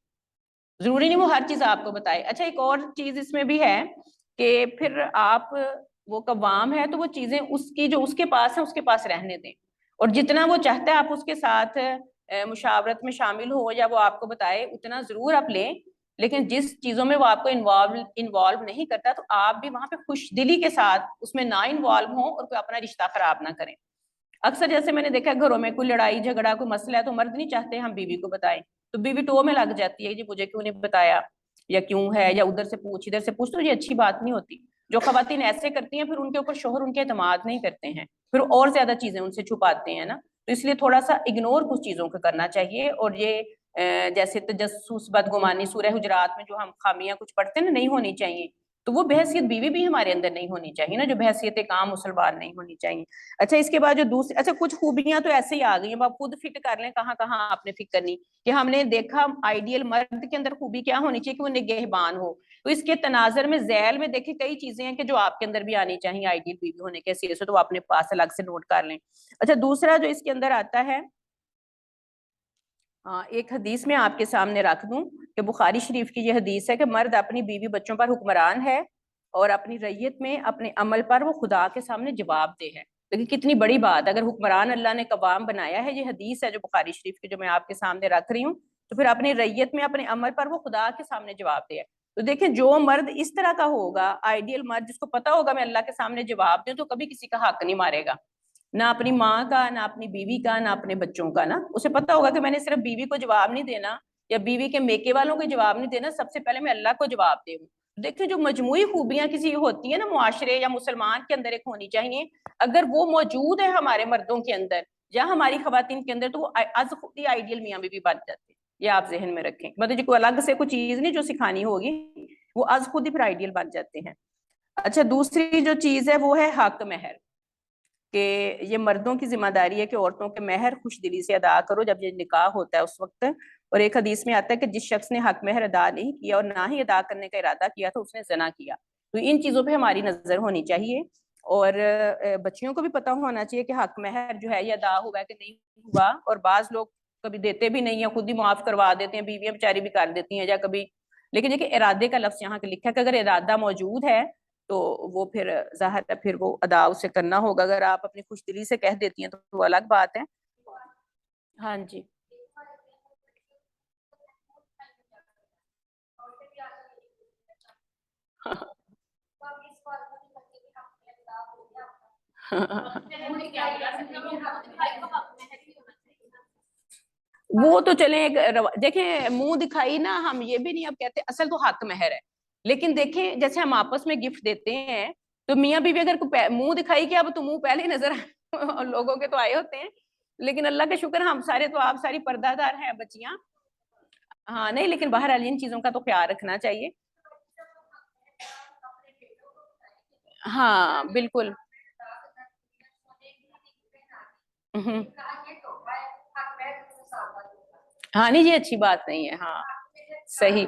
ضروری نہیں وہ ہر چیز آپ کو بتائے. اچھا ایک اور چیز اس میں بھی ہے کہ پھر آپ, وہ قوام ہے تو وہ چیزیں اس کی جو اس کے پاس ہے اس کے پاس رہنے دیں, اور جتنا وہ چاہتا ہے آپ اس کے ساتھ مشاورت میں شامل ہو یا وہ آپ کو بتائے اتنا ضرور آپ لیں. لیکن جس چیزوں میں وہ آپ کو انوالو نہیں کرتا تو آپ بھی وہاں پہ خوش دلی کے ساتھ اس میں نہ انوالو ہوں اور کوئی اپنا رشتہ خراب نہ کریں. اکثر جیسے میں نے دیکھا گھروں میں کوئی لڑائی جھگڑا کوئی مسئلہ ہے تو مرد نہیں چاہتے ہم بیوی کو بتائیں, تو بیوی ٹو میں لگ جاتی ہے جی مجھے کیوں نہیں بتایا, یا کیوں ہے, یا ادھر سے پوچھ ادھر سے پوچھ. تو یہ اچھی بات نہیں ہوتی. جو خواتین ایسے کرتی ہیں پھر ان کے اوپر شوہر ان کے اعتماد نہیں کرتے ہیں, پھر اور زیادہ چیزیں ان سے چھپاتے ہیں نا. تو اس لیے تھوڑا سا اگنور کچھ چیزوں کو کرنا چاہیے. اور یہ جیسے تجسس, بدگمانی, سورہ حجرات میں جو ہم خامیاں کچھ پڑھتے ہیں نا, نہیں ہونی چاہیے. تو وہ بحیثیت بیوی بھی ہمارے اندر نہیں ہونی چاہیے نا, جو بحیثیت ایک عام مسلمان نہیں ہونی چاہیے. اچھا اس کے بعد جو دوسری, اچھا کچھ خوبیاں تو ایسے ہی آ گئی ہیں, آپ خود فٹ کر لیں کہاں کہاں آپ نے فٹ کرنی. کہ ہم نے دیکھا آئیڈیل مرد کے اندر خوبی کیا ہونی چاہیے کہ وہ نگہبان ہو. تو اس کے تناظر میں ذیل میں دیکھیں کئی چیزیں ہیں کہ جو آپ کے اندر بھی آنی چاہیے آئیڈیل بیوی ہونے کے حیثیت سے, تو وہ اپنے پاس الگ سے نوٹ کر لیں. اچھا دوسرا جو اس کے اندر آتا ہے, ایک حدیث میں آپ کے سامنے رکھ دوں کہ بخاری شریف کی یہ حدیث ہے کہ مرد اپنی بیوی بچوں پر حکمران ہے اور اپنی ریت میں اپنے عمل پر وہ خدا کے سامنے جواب دہ ہے. لیکن کتنی بڑی بات, اگر حکمران اللہ نے قوام بنایا ہے, یہ حدیث ہے جو بخاری شریف کی جو میں آپ کے سامنے رکھ رہی ہوں, تو پھر اپنی ریت میں اپنے عمل پر وہ خدا کے سامنے جواب دہ ہے. تو دیکھیں جو مرد اس طرح کا ہوگا, آئیڈیل مرد جس کو پتا ہوگا میں اللہ کے سامنے جواب دوں, تو کبھی کسی کا حق نہیں مارے گا, نہ اپنی ماں کا, نہ اپنی بیوی کا, نہ اپنے بچوں کا. نا اسے پتا ہوگا کہ میں نے صرف بیوی کو جواب نہیں دینا یا بیوی کے میکے والوں کو جواب نہیں دینا, سب سے پہلے میں اللہ کو جواب دے دوں. دیکھیں جو مجموعی خوبیاں کسی ہوتی ہیں نا معاشرے یا مسلمان کے اندر ایک ہونی چاہیے, اگر وہ موجود ہے ہمارے مردوں کے اندر یا ہماری خواتین کے اندر, تو وہ از خود ہی آئیڈیل میاں بیوی بن جاتے ہیں. یہ آپ ذہن میں رکھیں, مطلب جو کوئی الگ سے کوئی چیز نہیں جو سکھانی ہوگی, وہ از خود ہی پھر آئیڈیل بن جاتے ہیں. اچھا دوسری جو چیز ہے وہ ہے حق مہر, کہ یہ مردوں کی ذمہ داری ہے کہ عورتوں کے مہر خوش دلی سے ادا کرو جب یہ نکاح ہوتا ہے اس وقت. اور ایک حدیث میں آتا ہے کہ جس شخص نے حق مہر ادا نہیں کیا اور نہ ہی ادا کرنے کا ارادہ کیا تو اس نے زنا کیا. تو ان چیزوں پہ ہماری نظر ہونی چاہیے، اور بچیوں کو بھی پتہ ہونا چاہیے کہ حق مہر جو ہے یہ ادا ہوا ہے کہ نہیں ہوا، اور بعض لوگ کبھی دیتے بھی نہیں ہیں، خود ہی معاف کروا دیتے ہیں، بیویاں بیچاری بھی کر دیتی ہیں، یا کبھی، لیکن یہ ارادے کا لفظ یہاں کے لکھا ہے کہ اگر ارادہ موجود ہے تو وہ پھر ظاہر ہے پھر وہ ادا اسے کرنا ہوگا، اگر آپ اپنی خوش دلی سے کہہ دیتی ہیں تو وہ الگ بات ہے۔ ہاں جی وہ تو چلیں دیکھیں منہ دکھائی نا، ہم یہ بھی نہیں اب کہتے اصل تو حق مہر ہے، لیکن دیکھیں جیسے ہم آپس میں گفٹ دیتے ہیں تو میاں بیوی اگر منہ دکھائی کیا تو منہ پہلے ہی نظر لوگوں کے تو آئے ہوتے ہیں، لیکن اللہ کا شکر ہم سارے تو آپ ساری پردہ دار ہیں بچیاں، ہاں نہیں لیکن بہرحال ان چیزوں کا تو خیال رکھنا چاہیے۔ ہاں بالکل، ہاں نہیں یہ اچھی بات نہیں ہے، ہاں صحیح۔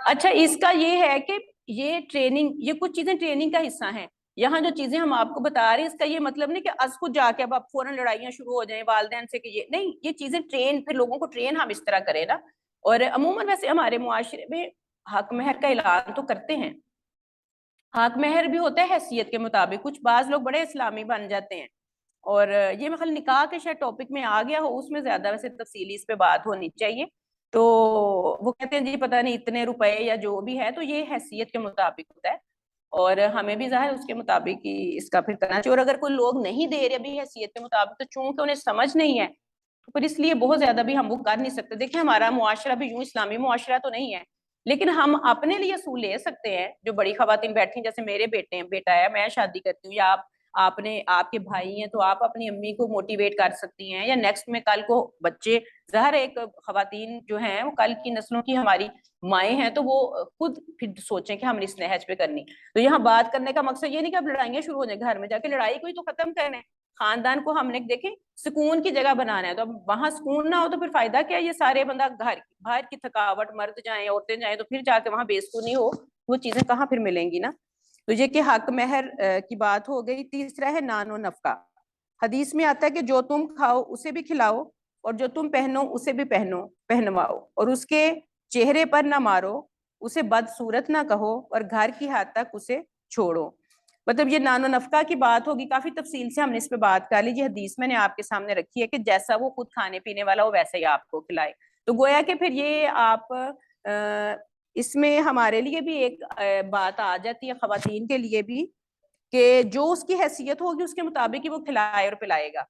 اچھا اس کا یہ ہے کہ یہ ٹریننگ، یہ کچھ چیزیں ٹریننگ کا حصہ ہیں، یہاں جو چیزیں ہم آپ کو بتا رہے ہیں اس کا یہ مطلب نہیں کہ از خود جا کے اب آپ فوراً لڑائیاں شروع ہو جائیں والدین سے کہ یہ نہیں، یہ چیزیں ٹرین، پھر لوگوں کو ٹرین ہم اس طرح کریں نا، اور عموماً ویسے ہمارے معاشرے میں حق مہر کا اعلان تو کرتے ہیں، حق مہر بھی ہوتا ہے حیثیت کے مطابق، کچھ بعض لوگ بڑے اسلامی بن جاتے ہیں، اور یہ مثلا نکاح کے شاید ٹاپک میں آ گیا ہو، اس میں زیادہ ویسے تفصیلی اس پہ بات ہونی چاہیے، تو وہ کہتے ہیں جی پتہ نہیں اتنے روپے یا جو بھی ہے، تو یہ حیثیت کے مطابق ہوتا ہے، اور ہمیں بھی ظاہر اس کے مطابق ہی اس کا پھر کرنا چاہیے، اور اگر کوئی لوگ نہیں دے رہے بھی حیثیت کے مطابق تو چونکہ انہیں سمجھ نہیں ہے، پھر اس لیے بہت زیادہ بھی ہم وہ کر نہیں سکتے۔ دیکھیں ہمارا معاشرہ بھی یوں اسلامی معاشرہ تو نہیں ہے، لیکن ہم اپنے لیے اصول لے سکتے ہیں، جو بڑی خواتین بیٹھی جیسے میرے بیٹا ہے، میں شادی کرتی ہوں، یا آپ کے بھائی ہیں تو آپ اپنی امی کو موٹیویٹ کر سکتی ہیں، یا نیکسٹ میں کل کو بچے، ظاہر ایک خواتین جو ہیں وہ کل کی نسلوں کی ہماری مائیں ہیں، تو وہ خود پھر سوچیں کہ ہم نے اس نہج پہ کرنی، تو یہاں بات کرنے کا مقصد یہ نہیں کہ اب لڑائیاں شروع ہو جائیں، گھر میں جا کے لڑائی کوئی تو ختم کرنا ہے، خاندان کو ہم نے دیکھیں سکون کی جگہ بنانا ہے، تو اب وہاں سکون نہ ہو تو پھر فائدہ کیا، یہ سارے بندہ باہر کی تھکاوٹ، مرد جائیں عورتیں جائیں تو پھر جا کے وہاں بے سکونی ہو، وہ چیزیں کہاں پھر ملیں گی نا۔ تو یہ کہ حق مہر کی بات ہو گئی۔ تیسرا ہے نان و نفقہ، حدیث میں آتا ہے کہ جو تم کھاؤ اسے بھی کھلاؤ، اور جو تم پہنو اسے بھی پہنواؤ، اور اس کے چہرے پر نہ مارو، اسے بدصورت نہ کہو، اور گھر کی حد تک اسے چھوڑو۔ مطلب یہ نان و نفقہ کی بات ہوگی، کافی تفصیل سے ہم نے اس پہ بات کر لی، یہ حدیث میں نے آپ کے سامنے رکھی ہے کہ جیسا وہ خود کھانے پینے والا ہو ویسے ہی آپ کو کھلائے، تو گویا کہ پھر یہ آپ اس میں ہمارے لیے بھی ایک بات آ جاتی ہے، خواتین کے لیے بھی، کہ جو اس کی حیثیت ہوگی اس کے مطابق ہی وہ کھلائے اور پلائے گا۔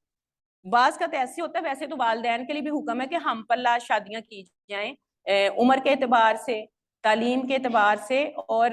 بعض کا تو ایسے ہوتا ہے، ویسے تو والدین کے لیے بھی حکم ہے کہ ہم پلہ شادیاں کی جائیں، عمر کے اعتبار سے، تعلیم کے اعتبار سے، اور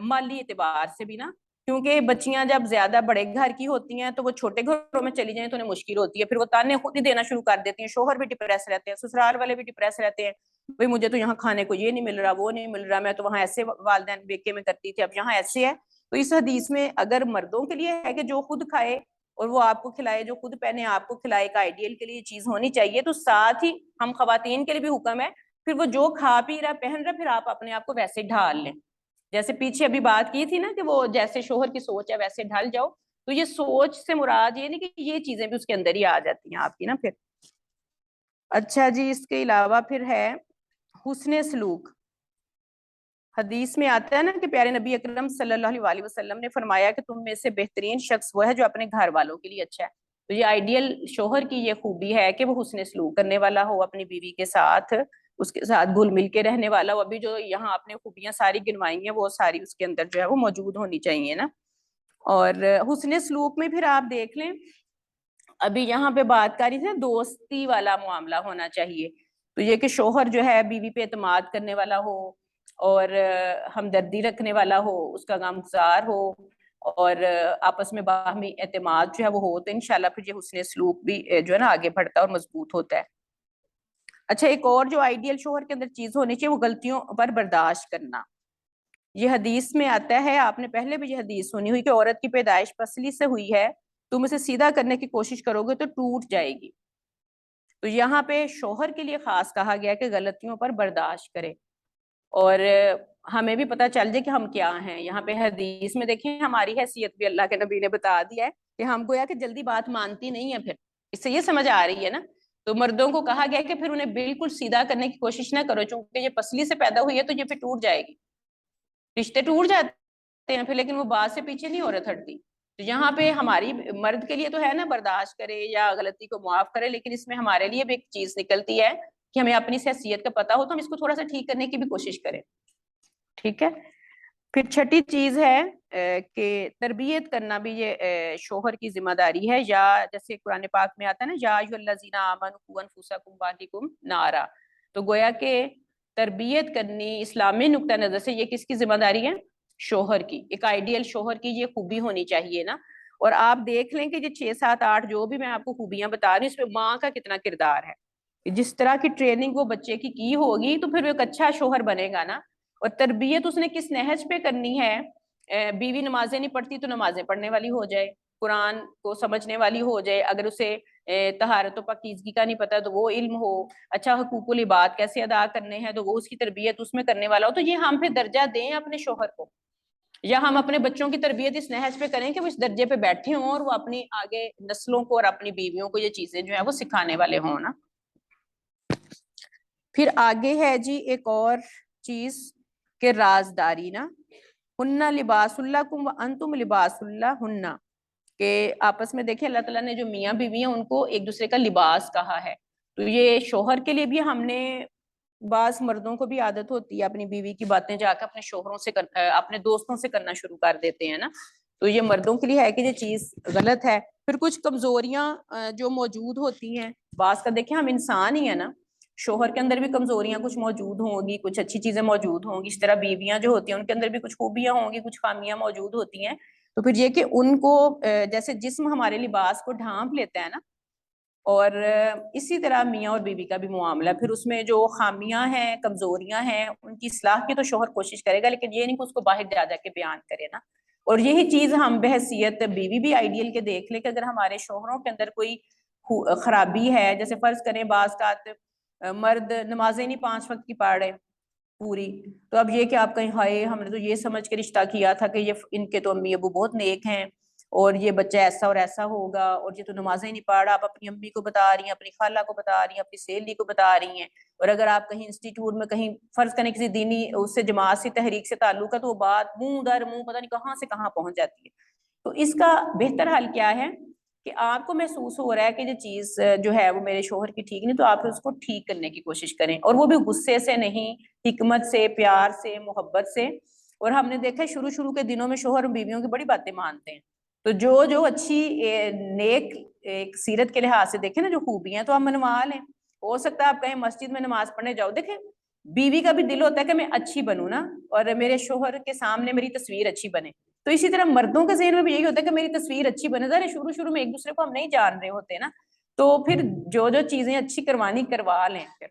مالی اعتبار سے بھی نا، کیونکہ بچیاں جب زیادہ بڑے گھر کی ہوتی ہیں تو وہ چھوٹے گھروں میں چلی جائیں تو انہیں مشکل ہوتی ہے، پھر وہ تانے خود ہی دینا شروع کر دیتی ہیں، شوہر بھی ڈپریس رہتے ہیں، سسرال والے بھی ڈپریس رہتے ہیں، بھئی مجھے تو یہاں کھانے کو یہ نہیں مل رہا، وہ نہیں مل رہا، میں تو وہاں ایسے والدین بیکے میں کرتی تھی، اب یہاں ایسے ہے۔ تو اس حدیث میں اگر مردوں کے لیے ہے کہ جو خود کھائے اور وہ آپ کو کھلائے، جو خود پہنے آپ کو کھلائے، کا آئیڈیل کے لیے یہ چیز ہونی چاہیے، تو ساتھ ہی ہم خواتین کے لیے بھی حکم ہے پھر وہ جو کھا پی رہا پہن رہا، پھر آپ اپنے آپ کو ویسے ڈھال لیں، جیسے پیچھے ابھی بات کی تھی نا کہ وہ جیسے شوہر کی سوچ ہے ویسے ڈھل جاؤ، تو یہ سوچ سے مراد یہ نہیں کہ یہ چیزیں بھی اس کے اندر ہی آ جاتی ہیں آپ کی نا پھر۔ اچھا جی، اس کے علاوہ پھر ہے حسن سلوک۔ حدیث میں آتا ہے نا کہ پیارے نبی اکرم صلی اللہ علیہ وسلم نے فرمایا کہ تم میں سے بہترین شخص وہ ہے جو اپنے گھر والوں کے لیے اچھا ہے، تو یہ آئیڈیل شوہر کی یہ خوبی ہے کہ وہ حسن سلوک کرنے والا ہو اپنی بیوی کے ساتھ، اس کے ساتھ گھل مل کے رہنے والا ہو، ابھی جو یہاں آپ نے خوبیاں ساری گنوائی ہیں وہ ساری اس کے اندر جو ہے وہ موجود ہونی چاہیے نا۔ اور حسن سلوک میں پھر آپ دیکھ لیں، ابھی یہاں پہ بات کری تھی دوستی والا معاملہ ہونا چاہیے، تو یہ کہ شوہر جو ہے بیوی پہ اعتماد کرنے والا ہو، اور ہمدردی رکھنے والا ہو، اس کا غم گزار ہو، اور آپس میں باہمی اعتماد جو ہے وہ ہو، تو انشاءاللہ پھر یہ حسن سلوک بھی جو ہے نا آگے بڑھتا ہے اور مضبوط ہوتا ہے۔ اچھا ایک اور جو آئیڈیل شوہر کے اندر چیز ہونی چاہیے وہ غلطیوں پر برداشت کرنا۔ یہ حدیث میں آتا ہے، آپ نے پہلے بھی یہ حدیث سنی ہوئی کہ عورت کی پیدائش پسلی سے ہوئی ہے، تم اسے سیدھا کرنے کی کوشش کرو گے تو ٹوٹ جائے گی، تو یہاں پہ شوہر کے لیے خاص کہا گیا کہ غلطیوں پر برداشت کرے، اور ہمیں بھی پتہ چل جائے کہ ہم کیا ہیں. یہاں پہ حدیث میں دیکھیں ہماری حیثیت بھی اللہ کے نبی نے بتا دیا ہے کہ ہم گویا کہ جلدی بات مانتی نہیں ہے. پھر اس سے یہ سمجھ آ رہی ہے نا. تو مردوں کو کہا گیا کہ پھر انہیں بالکل سیدھا کرنے کی کوشش نہ کرو, چونکہ یہ پسلی سے پیدا ہوئی ہے تو یہ پھر ٹوٹ جائے گی. رشتے ٹوٹ جاتے ہیں پھر, لیکن وہ بات سے پیچھے نہیں ہو رہا ہٹتی. تو یہاں پہ ہماری مرد کے لیے تو ہے نا برداشت کرے یا غلطی کو معاف کرے, لیکن اس میں ہمارے لیے بھی ایک چیز نکلتی ہے کہ ہمیں اپنی حیثیت کا پتہ ہو تو ہم اس کو تھوڑا سا ٹھیک کرنے کی بھی کوشش کریں. ٹھیک ہے. پھر چھٹی چیز ہے کہ تربیت کرنا بھی یہ شوہر کی ذمہ داری ہے. یا جیسے قرآن پاک میں آتا ہے نا, یا ایھا الذین آمنوا قوا انفسکم واہلیکم نارا, تو گویا کہ تربیت کرنی اسلامی نقطہ نظر سے یہ کس کی ذمہ داری ہے؟ شوہر کی. ایک آئیڈیل شوہر کی یہ خوبی ہونی چاہیے نا. اور آپ دیکھ لیں کہ یہ 6 7 8 جو بھی میں آپ کو خوبیاں بتا رہی ہوں اس میں ماں کا کتنا کردار ہے. جس طرح کی ٹریننگ وہ بچے کی ہوگی تو پھر وہ ایک اچھا شوہر بنے گا نا. اور تربیت اس نے کس نہج پہ کرنی ہے؟ بیوی نمازیں نہیں پڑھتی تو نمازیں پڑھنے والی ہو جائے, قرآن کو سمجھنے والی ہو جائے. اگر اسے طہارت و پاکیزگی کا نہیں پتا تو وہ علم ہو. اچھا حقوق العباد کیسے ادا کرنے ہیں تو وہ اس کی تربیت اس میں کرنے والا ہو. تو یہ ہم پہ درجہ دیں اپنے شوہر کو, یا ہم اپنے بچوں کی تربیت اس نہج پہ کریں کہ وہ اس درجے پہ بیٹھے ہوں اور وہ اپنی آگے نسلوں کو اور اپنی بیویوں کو یہ چیزیں جو ہیں وہ سکھانے والے ہوں نا. پھر آگے ہے جی ایک اور چیز کہ رازداری نا. ہن لباس لکم وانتم لباس لہن, کہ آپس میں دیکھیں اللہ تعالیٰ نے جو میاں بیوی ہیں ان کو ایک دوسرے کا لباس کہا ہے. تو یہ شوہر کے لیے بھی ہم نے, بعض مردوں کو بھی عادت ہوتی ہے اپنی بیوی کی باتیں جا کے اپنے شوہروں سے اپنے دوستوں سے کرنا شروع کر دیتے ہیں نا. تو یہ مردوں کے لیے ہے کہ یہ چیز غلط ہے. پھر کچھ کمزوریاں جو موجود ہوتی ہیں, بعض کا دیکھیں ہم انسان ہی ہیں نا, شوہر کے اندر بھی کمزوریاں کچھ موجود ہوں گی, کچھ اچھی چیزیں موجود ہوں گی. اس طرح بیویاں جو ہوتی ہیں ان کے اندر بھی کچھ خوبیاں ہوں گی, کچھ خامیاں موجود ہوتی ہیں. تو پھر یہ کہ ان کو جیسے جسم ہمارے لباس کو ڈھانپ لیتا ہے نا, اور اسی طرح میاں اور بیوی کا بھی معاملہ. پھر اس میں جو خامیاں ہیں کمزوریاں ہیں ان کی اصلاح کی تو شوہر کوشش کرے گا, لیکن یہ نہیں کہ اس کو باہر جا کے بیان کرے نا. اور یہی چیز ہم بحیثیت بیوی بھی آئیڈیل کے دیکھ لیں کہ اگر ہمارے شوہروں کے اندر کوئی خرابی ہے, جیسے فرض کریں بعض کا مرد نمازیں نہیں 5 وقت کی پڑھ رہے پوری, تو اب یہ کہ آپ کہیں ہائے ہم نے تو یہ سمجھ کے رشتہ کیا تھا کہ یہ ان کے تو امی ابو بہت نیک ہیں اور یہ بچہ ایسا اور ایسا ہوگا, اور یہ تو نمازیں نہیں پڑھ رہا. آپ اپنی امی کو بتا رہی ہیں, اپنی خالہ کو بتا رہی ہیں, اپنی سہیلی کو بتا رہی ہیں. اور اگر آپ کہیں انسٹیٹیوٹ میں کہیں فرض کریں کسی دینی اس سے جماعت سے تحریک سے تعلق ہے تو وہ بات منہ در منہ پتہ نہیں کہاں سے کہاں پہنچ جاتی ہے. تو اس کا بہتر حل کیا ہے کہ آپ کو محسوس ہو رہا ہے کہ یہ چیز جو ہے وہ میرے شوہر کی ٹھیک نہیں, تو آپ اس کو ٹھیک کرنے کی کوشش کریں, اور وہ بھی غصے سے نہیں, حکمت سے, پیار سے, محبت سے. اور ہم نے دیکھا شروع کے دنوں میں شوہر اور بیویوں کی بڑی باتیں مانتے ہیں. تو جو اچھی نیک ایک سیرت کے لحاظ سے دیکھیں نا جو خوبیاں تو ہم منوا لیں. ہو سکتا ہے آپ کہیں مسجد میں نماز پڑھنے جاؤ, دیکھیں بیوی کا بھی دل ہوتا ہے کہ میں اچھی بنوں نا, اور میرے شوہر کے سامنے میری تصویر اچھی بنے. تو اسی طرح مردوں کے ذہن میں بھی یہی ہوتا ہے کہ میری تصویر اچھی بنے. ذرا شروع میں ایک دوسرے کو ہم نہیں جان رہے ہوتے نا, تو پھر جو چیزیں اچھی کروانی کروا لیں. پھر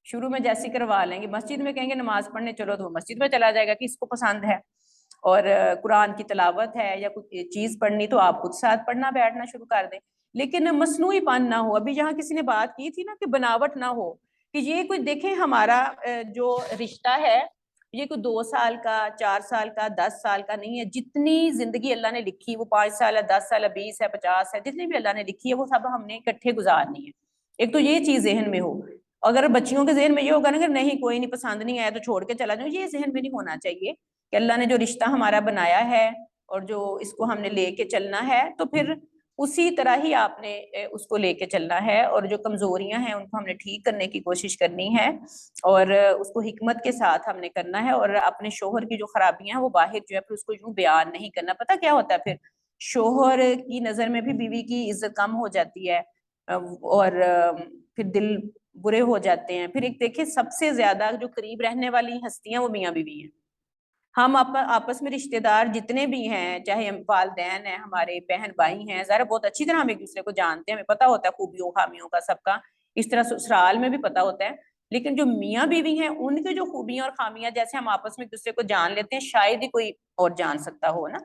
شروع میں جیسی کروا لیں گے, مسجد میں کہیں گے نماز پڑھنے چلو تو وہ مسجد میں چلا جائے گا کہ اس کو پسند ہے. اور قرآن کی تلاوت ہے یا کوئی چیز پڑھنی تو آپ خود ساتھ پڑھنا بیٹھنا شروع کر دیں, لیکن مصنوعی پن نہ ہو. ابھی جہاں کسی نے بات کی تھی نا کہ بناوٹ نہ ہو, کہ یہ کوئی دیکھیں ہمارا جو رشتہ ہے یہ کوئی 2 سال کا, 4 سال کا, 10 سال کا نہیں ہے. جتنی زندگی اللہ نے لکھی وہ 5 سال ہے, 10 سال ہے, 20 ہے, 50 ہے, جتنی بھی اللہ نے لکھی ہے وہ سب ہم نے اکٹھے گزارنی ہے. ایک تو یہ چیز ذہن میں ہو. اگر بچیوں کے ذہن میں یہ ہوگا نا کہ نہیں کوئی نہیں پسند نہیں آیا تو چھوڑ کے چلا جاؤں, یہ ذہن میں نہیں ہونا چاہیے کہ اللہ نے جو رشتہ ہمارا بنایا ہے اور جو اس کو ہم نے لے کے چلنا ہے تو پھر اسی طرح ہی آپ نے اس کو لے کے چلنا ہے. اور جو کمزوریاں ہیں ان کو ہم نے ٹھیک کرنے کی کوشش کرنی ہے, اور اس کو حکمت کے ساتھ ہم نے کرنا ہے. اور اپنے شوہر کی جو خرابیاں ہیں وہ باہر جو ہے پھر اس کو یوں بیان نہیں کرنا. پتہ کیا ہوتا ہے, پھر شوہر کی نظر میں بھی بیوی کی عزت کم ہو جاتی ہے, اور پھر دل برے ہو جاتے ہیں. پھر ایک دیکھیں سب سے زیادہ جو قریب رہنے والی ہستیاں وہ میاں بیوی ہیں. ہم آپس میں رشتہ دار جتنے بھی ہیں, چاہے والدین ہیں, ہمارے بہن بھائی ہیں, ظاہر بہت اچھی طرح ہم ایک دوسرے کو جانتے ہیں, ہمیں پتہ ہوتا ہے خوبیوں خامیوں کا سب کا. اس طرح سسرال میں بھی پتہ ہوتا ہے. لیکن جو میاں بیوی ہیں ان کی جو خوبیاں اور خامیاں جیسے ہم آپس میں ایک دوسرے کو جان لیتے ہیں شاید ہی کوئی اور جان سکتا ہو نا.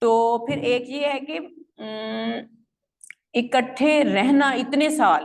تو پھر ایک یہ ہے کہ اکٹھے رہنا اتنے سال,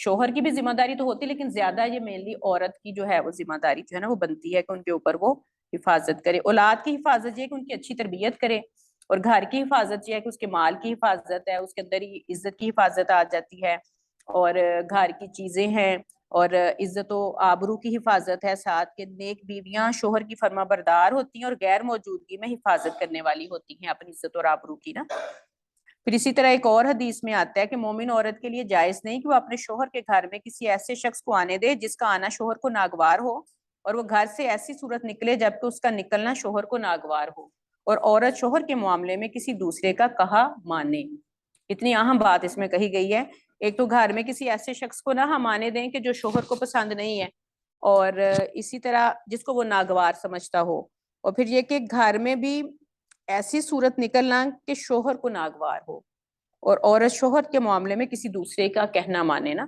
شوہر کی بھی ذمہ داری تو ہوتی ہے لیکن زیادہ یہ مینلی عورت کی جو ہے وہ ذمہ داری جو ہے نا وہ بنتی ہے کہ ان کے اوپر وہ حفاظت کرے. اولاد کی حفاظت یہ کہ ان کی اچھی تربیت کرے, اور گھر کی حفاظت یہ ہے کہ اس کے مال کی حفاظت ہے, اس کے اندر ہی عزت کی حفاظت آ جاتی ہے, اور گھر کی چیزیں ہیں, اور عزت و آبرو کی حفاظت ہے, ساتھ کے نیک بیویاں شوہر کی فرما بردار ہوتی ہیں اور غیر موجودگی میں حفاظت کرنے والی ہوتی ہیں اپنی عزت اور آبرو کی نا. پھر اسی طرح ایک اور حدیث میں آتا ہے کہ مومن عورت کے لیے جائز نہیں کہ وہ اپنے شوہر کے گھر میں کسی ایسے شخص کو آنے دے جس کا آنا شوہر کو ناگوار ہو, اور وہ گھر سے ایسی صورت نکلے جبکہ اس کا نکلنا شوہر کو ناگوار ہو, اور عورت شوہر کے معاملے میں کسی دوسرے کا کہا مانے. اتنی اہم بات اس میں کہی گئی ہے. ایک تو گھر میں کسی ایسے شخص کو نہ ہم آنے دیں کہ جو شوہر کو پسند نہیں ہے, اور اسی طرح جس کو وہ ناگوار سمجھتا ہو, اور پھر یہ کہ گھر میں بھی ایسی صورت نکلنا کہ شوہر کو ناگوار ہو, اور عورت شوہر کے معاملے میں کسی دوسرے کا کہنا مانے نا.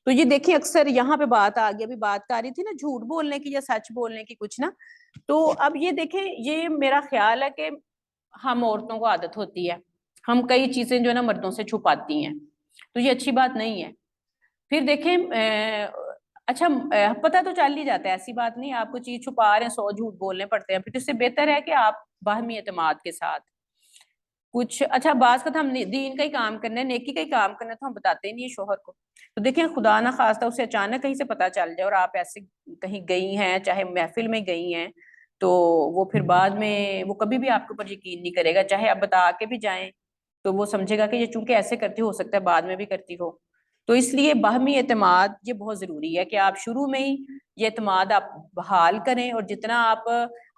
تو یہ دیکھیں اکثر یہاں پہ بات آ گئی, ابھی بات آ رہی تھی نا جھوٹ بولنے کی یا سچ بولنے کی کچھ نا, تو اب یہ دیکھیں یہ میرا خیال ہے کہ ہم عورتوں کو عادت ہوتی ہے, ہم کئی چیزیں جو ہے نا مردوں سے چھپاتی ہیں, تو یہ اچھی بات نہیں ہے. پھر دیکھیں اچھا پتہ تو چل ہی جاتا ہے, ایسی بات نہیں آپ کو چیز چھپا رہے ہیں 100 جھوٹ بولنے پڑتے ہیں, پھر اس سے بہتر ہے کہ آپ باہمی اعتماد کے ساتھ کچھ اچھا بعض کا ہم دین کا ہی کام کرنا ہے, نیکی کا ہی کام کرنا ہے, تو ہم بتاتے ہی نہیں ہیں شوہر کو. تو دیکھیں خدا نہ خواستہ اسے اچانک کہیں سے پتہ چل جائے اور آپ ایسے کہیں گئی ہیں چاہے محفل میں گئی ہیں, تو وہ پھر بعد میں وہ کبھی بھی آپ کے اوپر یقین نہیں کرے گا, چاہے آپ بتا کے بھی جائیں تو وہ سمجھے گا کہ یہ چونکہ ایسے کرتی ہو سکتا ہے بعد میں بھی کرتی ہو. تو اس لیے باہمی اعتماد یہ بہت ضروری ہے کہ آپ شروع میں ہی یہ اعتماد آپ بحال کریں, اور جتنا آپ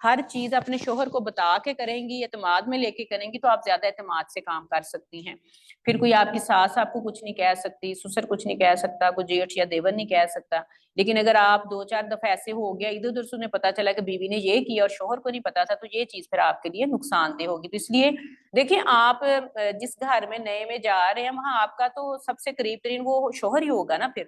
ہر چیز اپنے شوہر کو بتا کے کریں گی, اعتماد میں لے کے کریں گی, تو آپ زیادہ اعتماد سے کام کر سکتی ہیں. پھر کوئی آپ کی ساس آپ کو کچھ نہیں کہہ سکتی, سسر کچھ نہیں کہہ سکتا, کوئی جیٹھ یا دیور نہیں کہہ سکتا. لیکن اگر آپ 2-4 دفعہ ایسے ہو گیا ادھر ادھر سے انہیں پتا چلا کہ بیوی نے یہ کیا اور شوہر کو نہیں پتا تھا, تو یہ چیز پھر آپ کے لیے نقصان دہ ہوگی. تو اس لیے دیکھیں آپ جس گھر میں نئے میں جا رہے ہیں وہاں آپ کا تو سب سے قریب ترین وہ شوہر ہی ہوگا نا. پھر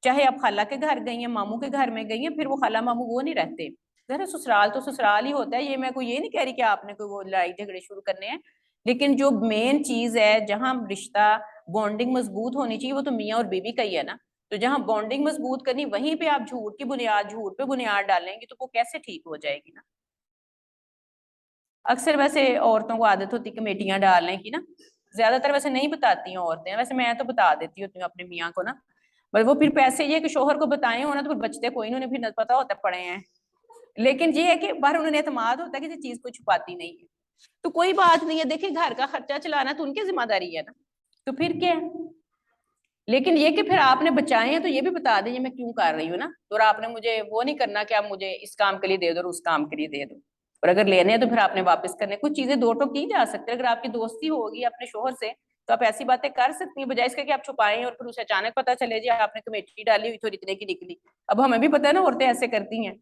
چاہے آپ خالہ کے گھر گئی ہیں, ماموں کے گھر میں گئی ہیں, پھر وہ خالہ ماموں وہ نہیں رہتے. ذرا سسرال تو سسرال ہی ہوتا ہے, یہ میں کوئی یہ نہیں کہہ رہی کہ آپ نے کوئی وہ لڑائی جھگڑے شروع کرنے ہیں, لیکن جو مین چیز ہے جہاں رشتہ بانڈنگ مضبوط ہونی چاہیے وہ تو میاں اور بیوی کا ہی ہے نا. تو جہاں بانڈنگ مضبوط کرنی وہیں پہ آپ جھوٹ کی بنیاد جھوٹ پہ بنیاد ڈالیں گے تو وہ کیسے ٹھیک ہو جائے گی نا. اکثر ویسے عورتوں کو عادت ہوتی کمیٹیاں ڈالنے کی نا, زیادہ تر ویسے نہیں بتاتی ہیں عورتیں, ویسے میں تو بتا دیتی ہوتی ہوں اپنے میاں کو نا, بس وہ پھر پیسے یہ کہ شوہر کو بتائیں ہونا تو پھر بچتے کوئی نہیں, انہیں پھر پتا ہوتا ہے پڑے ہیں, لیکن یہ ہے کہ باہر انہیں اعتماد ہوتا ہے کہ چیز کو چھپاتی نہیں ہے. تو کوئی بات نہیں ہے, دیکھیں گھر کا خرچہ چلانا تو ان کی ذمہ داری ہے نا, تو پھر کیا ہے. لیکن یہ کہ پھر آپ نے بچائے ہیں تو یہ بھی بتا دیں میں کیوں کر رہی ہوں نا, اور آپ نے مجھے وہ نہیں کرنا کہ آپ مجھے اس کام کے لیے دے دو اور اس کام کے لیے دے دو, اور اگر لینے ہیں تو پھر آپ نے واپس کرنے. کچھ چیزیں دو ٹوک کی جا سکتے ہیں, اگر آپ کی دوستی ہوگی اپنے شوہر سے تو آپ ایسی باتیں کر سکتی ہیں, بجائے اس کے کہ آپ چھپائیں اور پھر اسے اچانک پتہ چلے جی آپ نے کمیٹی ڈالی ہوئی تھی اتنے کی نکلی. اب ہمیں بھی پتہ ہے نا عورتیں ایسے کرتی ہیں,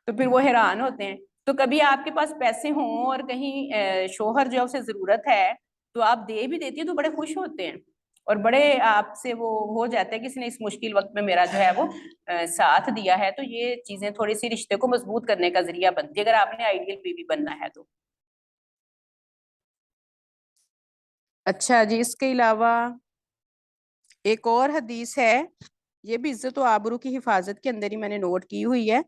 تو پھر وہ حیران ہوتے ہیں. تو کبھی آپ کے پاس پیسے ہوں اور کہیں شوہر جو ہے اسے ضرورت ہے تو آپ دے بھی دیتی ہیں تو بڑے خوش ہوتے ہیں, اور بڑے آپ سے وہ ہو جاتا ہے کہ اس نے اس مشکل وقت میں میرا جو ہے وہ ساتھ دیا ہے. تو یہ چیزیں تھوڑی سی رشتے کو مضبوط کرنے کا ذریعہ بنتی ہے اگر آپ نے آئیڈیل بیوی بننا ہے تو. اچھا جی, اس کے علاوہ ایک اور حدیث ہے, یہ بھی عزت و آبرو کی حفاظت کے اندر ہی میں نے نوٹ کی ہوئی ہے,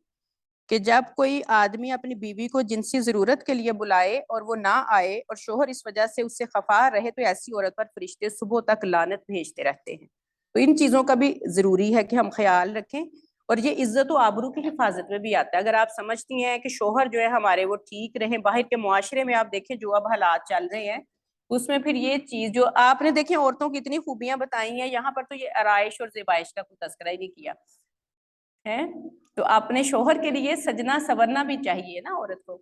کہ جب کوئی آدمی اپنی بیوی کو جنسی ضرورت کے لیے بلائے اور وہ نہ آئے اور شوہر اس وجہ سے اس سے خفا رہے تو ایسی عورت پر فرشتے صبح تک لعنت بھیجتے رہتے ہیں. تو ان چیزوں کا بھی ضروری ہے کہ ہم خیال رکھیں, اور یہ عزت و آبرو کی حفاظت میں بھی آتا ہے. اگر آپ سمجھتی ہیں کہ شوہر جو ہے ہمارے وہ ٹھیک رہیں, باہر کے معاشرے میں آپ دیکھیں جو اب حالات چل رہے ہیں اس میں پھر یہ چیز جو آپ نے دیکھیں عورتوں کی اتنی خوبیاں بتائی ہیں, یہاں پر تو یہ آرائش اور زیبائش کا کوئی تذکرہ ہی نہیں کیا ہے. تو اپنے شوہر کے لیے سجنا سورنا بھی چاہیے نا عورت کو.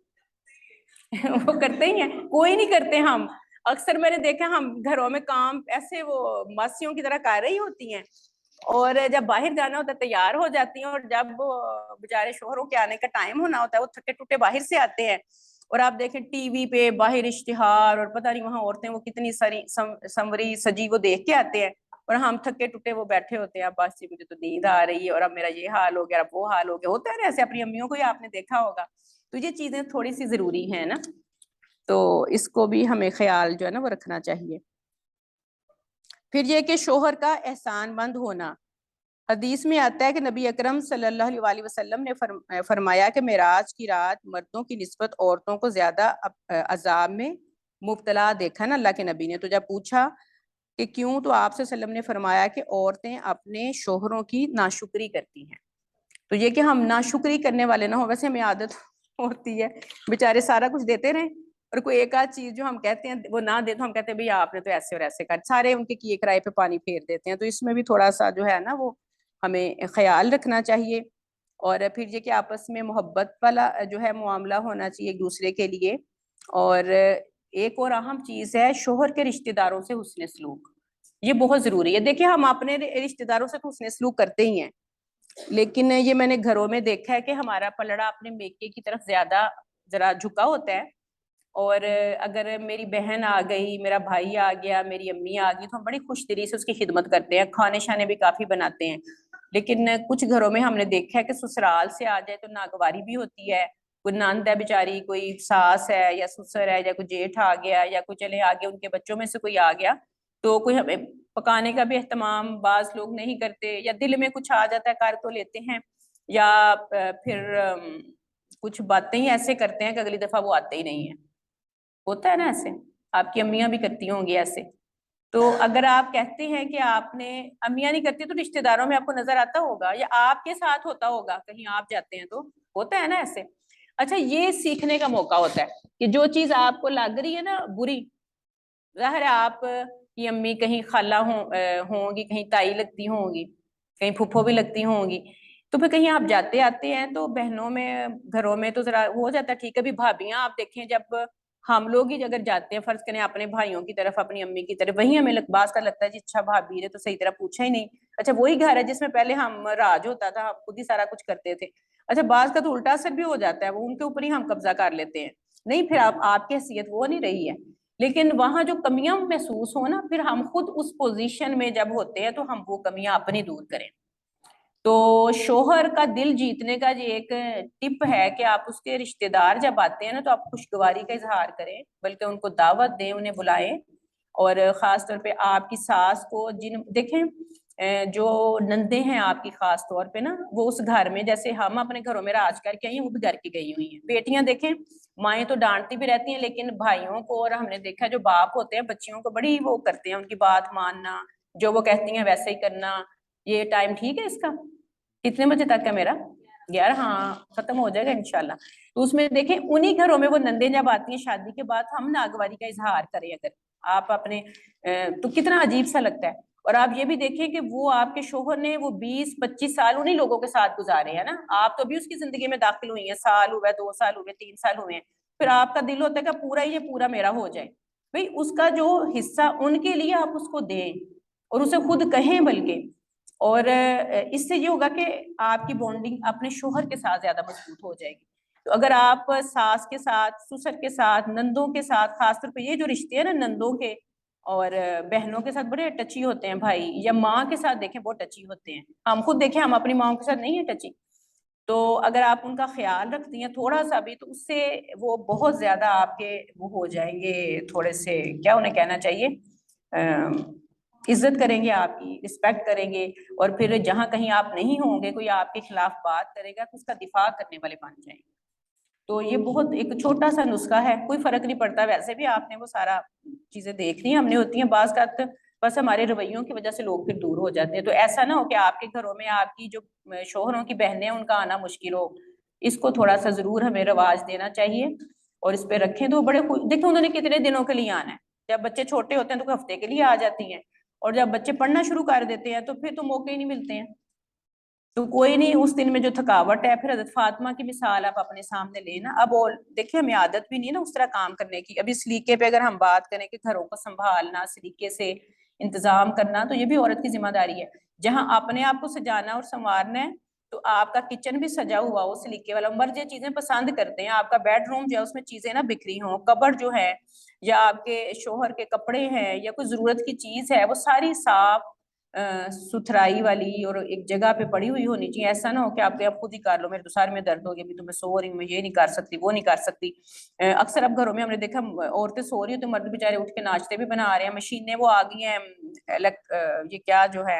وہ کرتے ہی ہیں, کوئی نہیں کرتے. ہم اکثر میں نے دیکھا ہم گھروں میں کام ایسے وہ ماسیوں کی طرح کر رہی ہوتی ہیں, اور جب باہر جانا ہوتا ہے تیار ہو جاتی ہیں, اور جب بیچارے شوہروں کے آنے کا ٹائم ہونا ہوتا ہے وہ تھکے ٹوٹے باہر سے آتے ہیں, اور آپ دیکھیں ٹی وی پہ باہر اشتہار اور پتہ نہیں وہاں عورتیں وہ کتنی ساری سنوری سجی وہ دیکھ کے آتے ہیں, اور ہم تھکے ٹوٹے وہ بیٹھے ہوتے ہیں, اب بس جی مجھے تو نیند آ رہی ہے اور اب میرا یہ حال ہو گیا, اب وہ حال ہو گیا. ہوتا ہے نا ایسے, اپنی امیوں کو ہی آپ نے دیکھا ہوگا. تو یہ چیزیں تھوڑی سی ضروری ہیں نا, تو اس کو بھی ہمیں خیال جو ہے نا وہ رکھنا چاہیے. پھر یہ کہ شوہر کا احسان مند ہونا, حدیث میں آتا ہے کہ نبی اکرم صلی اللہ علیہ وسلم نے فرمایا کہ معراج کی رات مردوں کی نسبت عورتوں کو زیادہ عذاب میں مبتلا دیکھا نا اللہ کے نبی نے. تو جب پوچھا کہ کیوں، تو آپ صلی اللہ علیہ وسلم نے فرمایا کہ عورتیں اپنے شوہروں کی ناشکری کرتی ہیں. تو یہ کہ ہم ناشکری کرنے والے نہ ہو. ویسے ہمیں عادت ہوتی ہے بیچارے سارا کچھ دیتے رہیں اور کوئی ایک آدھ چیز جو ہم کہتے ہیں وہ نہ دے تو ہم کہتے ہیں بھئی آپ نے تو ایسے اور ایسے کر، سارے ان کے کیے کرائے پہ پانی پھیر دیتے ہیں. تو اس میں بھی تھوڑا سا جو ہے نا وہ ہمیں خیال رکھنا چاہیے. اور پھر یہ کہ آپس میں محبت والا جو ہے معاملہ ہونا چاہیے ایک دوسرے کے لیے. اور ایک اور اہم چیز ہے شوہر کے رشتہ داروں سے حسن سلوک. یہ بہت ضروری ہے. دیکھیں ہم اپنے رشتہ داروں سے تو حسن سلوک کرتے ہی ہیں، لیکن یہ میں نے گھروں میں دیکھا ہے کہ ہمارا پلڑا اپنے میکے کی طرف زیادہ ذرا جھکا ہوتا ہے. اور اگر میری بہن آ گئی، میرا بھائی آ گیا، میری امی آ گئی تو ہم بڑی خوش دلی سے اس کی خدمت کرتے ہیں، کھانے شانے بھی کافی بناتے ہیں. لیکن کچھ گھروں میں ہم نے دیکھا ہے کہ سسرال سے آ جائے تو ناگواری بھی ہوتی ہے. کوئی نند ہے بیچاری، کوئی ساس ہے یا سسر ہے یا کوئی جیٹھ آ گیا یا کوئی چلے آگے ان کے بچوں میں سے کوئی آ گیا تو کوئی ہمیں پکانے کا بھی اہتمام بعض لوگ نہیں کرتے، یا دل میں کچھ آ جاتا ہے کر تو لیتے ہیں، یا پھر کچھ باتیں ہی ایسے کرتے ہیں کہ اگلی دفعہ وہ آتے ہی نہیں ہیں. ہوتا ہے نا ایسے، آپ کی امیاں بھی کرتی ہوں گی ایسے. تو اگر آپ کہتے ہیں کہ آپ نے، امیاں نہیں کرتی تو رشتہ داروں میں آپ کو نظر آتا ہوگا یا آپ کے ساتھ ہوتا ہوگا، کہیں آپ جاتے ہیں تو ہوتا ہے نا ایسے. اچھا، یہ سیکھنے کا موقع ہوتا ہے کہ جو چیز آپ کو لگ رہی ہے نا بری، ظاہر ہے آپ کی امی کہیں خالہ ہوں گی، کہیں تائی لگتی ہوں گی، کہیں پھپھو بھی لگتی ہوں گی، تو پھر کہیں آپ جاتے آتے ہیں تو بہنوں میں گھروں میں تو ذرا ہو جاتا ہے ٹھیک ہے. بھی بھابیاں آپ دیکھیں جب ہم لوگ ہی اگر جاتے ہیں فرض کریں اپنے بھائیوں کی طرف، اپنی امی کی طرف، وہی ہمیں باز کا لگتا ہے جی اچھا بھابی نے تو صحیح طرح پوچھا ہی نہیں. اچھا وہی گھر ہے جس میں پہلے ہم راج ہوتا تھا، ہم خود ہی سارا کچھ کرتے تھے. اچھا بعض کا تو الٹا اثر بھی ہو جاتا ہے، وہ ان کے اوپر ہی ہم قبضہ کر لیتے ہیں. نہیں، پھر آپ کی حیثیت وہ نہیں رہی ہے. لیکن وہاں جو کمیاں محسوس ہو نا، پھر ہم خود اس پوزیشن میں جب ہوتے ہیں تو ہم وہ کمیاں اپنی دور کریں. تو شوہر کا دل جیتنے کا یہ ایک ٹپ ہے کہ آپ اس کے رشتہ دار جب آتے ہیں نا تو آپ خوشگواری کا اظہار کریں، بلکہ ان کو دعوت دیں، انہیں بلائیں. اور خاص طور پہ آپ کی ساس کو، دیکھیں جو نندیں ہیں آپ کی خاص طور پہ نا، وہ اس گھر میں جیسے ہم اپنے گھروں میں راج کر کے آئی ہیں، وہ بھی گھر کی گئی ہوئی ہیں. بیٹیاں دیکھیں مائیں تو ڈانٹتی بھی رہتی ہیں، لیکن بھائیوں کو، اور ہم نے دیکھا جو باپ ہوتے ہیں بچیوں کو بڑی وہ کرتے ہیں، ان کی بات ماننا، جو وہ کہتی ہیں ویسے ہی کرنا. یہ ٹائم ٹھیک ہے اس کا؟ کتنے بجے تک ہے میرا؟ 11؟ ہاں ختم ہو جائے گا انشاءاللہ. تو اس میں دیکھیں انہی گھروں میں وہ نندیں جب آتی ہیں شادی کے بعد، ہم ناگواری کا اظہار کریں اگر آپ اپنے، تو کتنا عجیب سا لگتا ہے. اور آپ یہ بھی دیکھیں کہ وہ آپ کے شوہر نے وہ 20-25 سال انہی لوگوں کے ساتھ گزارے ہیں نا. آپ تو ابھی اس کی زندگی میں داخل ہوئی ہیں، سال ہوئے، 2 سال ہوئے، 3 سال ہوئے ہیں. پھر آپ کا دل ہوتا ہے کہ پورا یہ پورا میرا ہو جائے. بھئی اس کا جو حصہ ان کے لیے آپ اس کو دیں اور اسے خود کہیں بلکہ. اور اس سے یہ ہوگا کہ آپ کی بانڈنگ اپنے شوہر کے ساتھ زیادہ مضبوط ہو جائے گی. تو اگر آپ ساس کے ساتھ، سسر کے ساتھ، نندوں کے ساتھ، خاص طور پہ یہ جو رشتے ہیں نا نندوں کے اور بہنوں کے ساتھ بڑے ٹچی ہوتے ہیں بھائی، یا ماں کے ساتھ دیکھیں بہت ٹچی ہوتے ہیں. ہم خود دیکھیں ہم اپنی ماں کے ساتھ نہیں ہیں ٹچی. تو اگر آپ ان کا خیال رکھتی ہیں تھوڑا سا بھی، تو اس سے وہ بہت زیادہ آپ کے وہ ہو جائیں گے، تھوڑے سے کیا انہیں کہنا چاہیے، عزت کریں گے، آپ کی رسپیکٹ کریں گے. اور پھر جہاں کہیں آپ نہیں ہوں گے، کوئی آپ کے خلاف بات کرے گا تو اس کا دفاع کرنے والے بن جائیں گے. تو یہ بہت ایک چھوٹا سا نسخہ ہے، کوئی فرق نہیں پڑتا. ویسے بھی آپ نے وہ سارا چیزیں دیکھنی ہم نے ہوتی ہیں بعض کا، بس ہمارے رویوں کی وجہ سے لوگ پھر دور ہو جاتے ہیں. تو ایسا نہ ہو کہ آپ کے گھروں میں آپ کی جو شوہروں کی بہنیں ان کا آنا مشکل ہو. اس کو تھوڑا سا ضرور ہمیں رواج دینا چاہیے اور اس پہ رکھیں. تو بڑے دیکھیں انہوں نے کتنے دنوں کے لیے آنا ہے. جب بچے چھوٹے ہوتے ہیں تو ہفتے کے لیے آ جاتی ہیں، اور جب بچے پڑھنا شروع کر دیتے ہیں تو پھر تو موقع ہی نہیں ملتے ہیں. تو کوئی نہیں، اس دن میں جو تھکاوٹ ہے، پھر حضرت فاطمہ کی مثال آپ اپنے سامنے لینا. اب اور دیکھیں ہمیں عادت بھی نہیں ہے نا اس طرح کام کرنے کی. اب اس سلیقے پہ اگر ہم بات کریں کہ گھروں کو سنبھالنا، سلیقے سے انتظام کرنا، تو یہ بھی عورت کی ذمہ داری ہے. جہاں اپنے آپ کو سجانا اور سنوارنا ہے تو آپ کا کچن بھی سجا ہوا ہو سلیقے والا. مرد یہ چیزیں پسند کرتے ہیں، آپ کا بیڈ روم جو ہے اس میں چیزیں نہ بکھری ہوں، کبرڈ جو ہے یا آپ کے شوہر کے کپڑے ہیں یا کوئی ضرورت کی چیز ہے وہ ساری صاف ستھرائی والی اور ایک جگہ پہ پڑی ہوئی ہونی چاہیے. ایسا نہ ہو کہ آپ خود ہی کر لو، میرے تو سر میں درد ہو گیا، ابھی تو میں سو رہی ہوں، میں یہ نہیں کر سکتی، وہ نہیں کر سکتی. اکثر اب گھروں میں ہم نے دیکھا عورتیں سو رہی ہیں تو مرد بیچارے اٹھ کے ناشتے بھی بنا رہے ہیں. مشینیں وہ آ گئی ہیں، یہ کیا جو ہے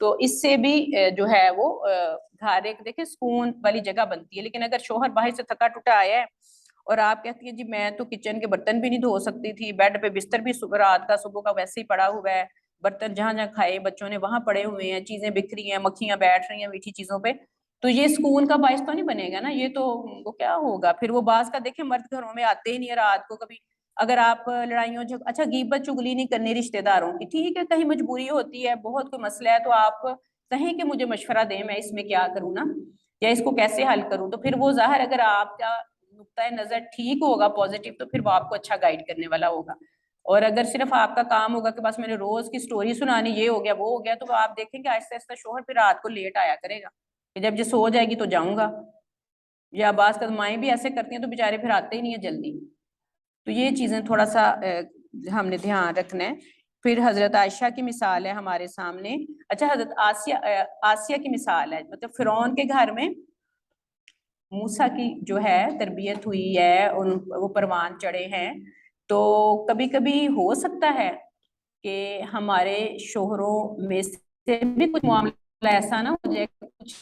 تو اس سے بھی جو ہے وہ گھر ایک دیکھیں سکون والی جگہ بنتی ہے. لیکن اگر شوہر باہر سے تھکا ٹوٹا آیا ہے اور آپ کہتی ہیں جی میں تو کچن کے برتن بھی نہیں دھو سکتی تھی, بیڈ پہ بستر بھی رات کا صبح کا ویسے ہی پڑا ہوا ہے, برتن جہاں جہاں کھائے بچوں نے وہاں پڑے ہوئے ہیں, چیزیں بکھری ہیں, مکھیاں بیٹھ رہی ہیں میٹھی چیزوں پہ, تو یہ سکون کا باعث تو نہیں بنے گا نا. یہ تو وہ کیا ہوگا پھر. وہ بعض کا دیکھیں مرد گھروں میں آتے ہی نہیں ہے رات کو کبھی. اگر آپ لڑائیوں اچھا غیبت چگلی نہیں کرنی رشتہ داروں کی, ٹھیک ہے کہیں مجبوری ہوتی ہے, بہت کوئی مسئلہ ہے تو آپ کہیں کہ مجھے مشورہ دیں میں اس میں کیا کروں نا, یا اس کو کیسے حل کروں, تو پھر وہ ظاہر اگر آپ کا نقطۂ نظر ٹھیک ہوگا پازیٹیو تو پھر وہ آپ کو اچھا گائیڈ کرنے والا ہوگا. اور اگر صرف آپ کا کام ہوگا کہ بس میں نے روز کی سٹوری سنانی, یہ ہو گیا وہ ہو گیا, تو آپ دیکھیں گے آہستہ آہستہ شوہر پھر رات کو لیٹ آیا کرے گا کہ جب یہ سو جائے گی تو جاؤں گا. یا بعض مائیں بھی ایسے کرتی ہیں تو بیچارے پھر آتے ہی نہیں ہیں جلدی. تو یہ چیزیں تھوڑا سا ہم نے دھیان رکھنا ہے. پھر حضرت عائشہ کی مثال ہے ہمارے سامنے. اچھا حضرت آسیہ کی مثال ہے, مطلب فرعون کے گھر میں موسیٰ کی جو ہے تربیت ہوئی ہے, وہ پروان چڑھے ہیں. تو کبھی کبھی ہو سکتا ہے کہ ہمارے شوہروں میں سے بھی کچھ معاملہ ایسا نہ ہو جائے, کچھ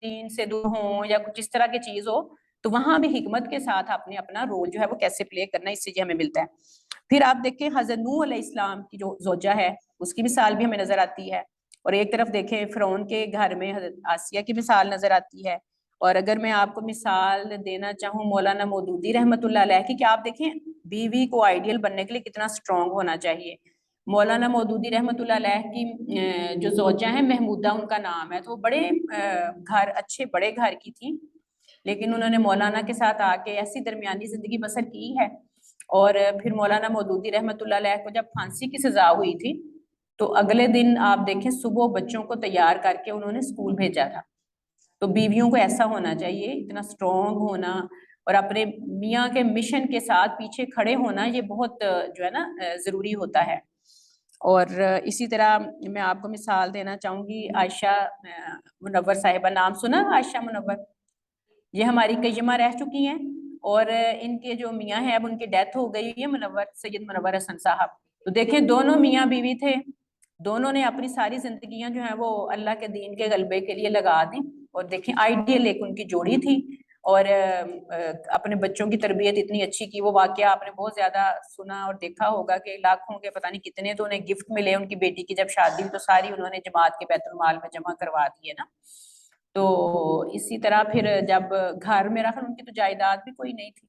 دین سے دور ہوں یا کچھ اس طرح کی چیز ہو, تو وہاں بھی حکمت کے ساتھ آپ نے اپنا رول جو ہے وہ کیسے پلے کرنا ہے, اس سے یہ ہمیں ملتا ہے. پھر آپ دیکھیں حضرت نوح علیہ السلام کی جو زوجہ ہے اس کی مثال بھی ہمیں نظر آتی ہے, اور ایک طرف دیکھیں فرعون کے گھر میں حضرت آسیہ کی مثال نظر آتی ہے. اور اگر میں آپ کو مثال دینا چاہوں مولانا مودودی رحمۃ اللہ علیہ کی, کہ آپ دیکھیں بیوی کو آئیڈیل بننے کے لیے کتنا سٹرونگ ہونا چاہیے. مولانا مودودی رحمۃ اللہ علیہ کی جو زوجہ ہیں محمودہ ان کا نام ہے, تو وہ بڑے گھر اچھے بڑے گھر کی تھی, لیکن انہوں نے مولانا کے ساتھ آ کے ایسی درمیانی زندگی بسر کی ہے. اور پھر مولانا مودودی رحمۃ اللہ علیہ کو جب پھانسی کی سزا ہوئی تھی تو اگلے دن آپ دیکھیں صبح بچوں کو تیار کر کے انہوں نے اسکول بھیجا تھا. تو بیویوں کو ایسا ہونا چاہیے, اتنا سٹرونگ ہونا اور اپنے میاں کے مشن کے ساتھ پیچھے کھڑے ہونا, یہ بہت جو ہے نا ضروری ہوتا ہے. اور اسی طرح میں آپ کو مثال دینا چاہوں گی عائشہ منور صاحبہ, نام سنا عائشہ منور؟ یہ ہماری قیمہ رہ چکی ہیں, اور ان کے جو میاں ہیں اب ان کی ڈیتھ ہو گئی ہے, منور سید منور حسن صاحب. تو دیکھیں دونوں میاں بیوی تھے, دونوں نے اپنی ساری زندگیاں جو ہیں وہ اللہ کے دین کے غلبے کے لیے لگا دیں, اور دیکھیں آئیڈیل ایک ان کی جوڑی تھی, اور اپنے بچوں کی تربیت اتنی اچھی کی. وہ واقعہ آپ نے بہت زیادہ سنا اور دیکھا ہوگا کہ لاکھوں کے پتہ نہیں کتنے تو انہیں گفٹ ملے ان کی بیٹی کی جب شادی ہوئی, تو ساری انہوں نے جماعت کے بیت المال میں جمع کروا دی ہے نا. تو اسی طرح پھر جب گھر میں رکھا ان کی تو جائیداد بھی کوئی نہیں تھی,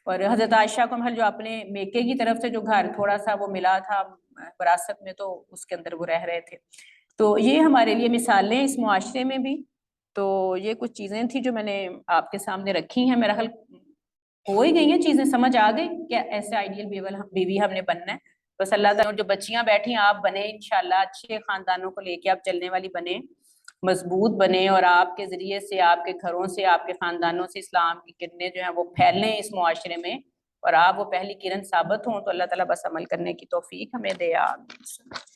اور حضرت عائشہ کو جو اپنے میکے کی طرف سے جو گھر تھوڑا سا وہ ملا تھا وراثت میں, تو اس کے اندر وہ رہ رہے تھے. تو یہ ہمارے لیے مثالیں اس معاشرے میں بھی. تو یہ کچھ چیزیں تھیں جو میں نے آپ کے سامنے رکھی ہیں. میرا خیال ہو ہی گئی ہیں چیزیں, سمجھ آ گئی کہ ایسے آئیڈیل بیوی ہم نے بننا ہے. بس اللہ تعالیٰ جو بچیاں بیٹھی آپ بنے انشاءاللہ, اچھے خاندانوں کو لے کے آپ چلنے والی بنے, مضبوط بنے, اور آپ کے ذریعے سے آپ کے گھروں سے آپ کے خاندانوں سے اسلام کی کرنیں جو ہیں وہ پھیلیں اس معاشرے میں, اور آپ وہ پہلی کرن ثابت ہوں. تو اللہ تعالیٰ بس عمل کرنے کی توفیق ہمیں دے. آمین.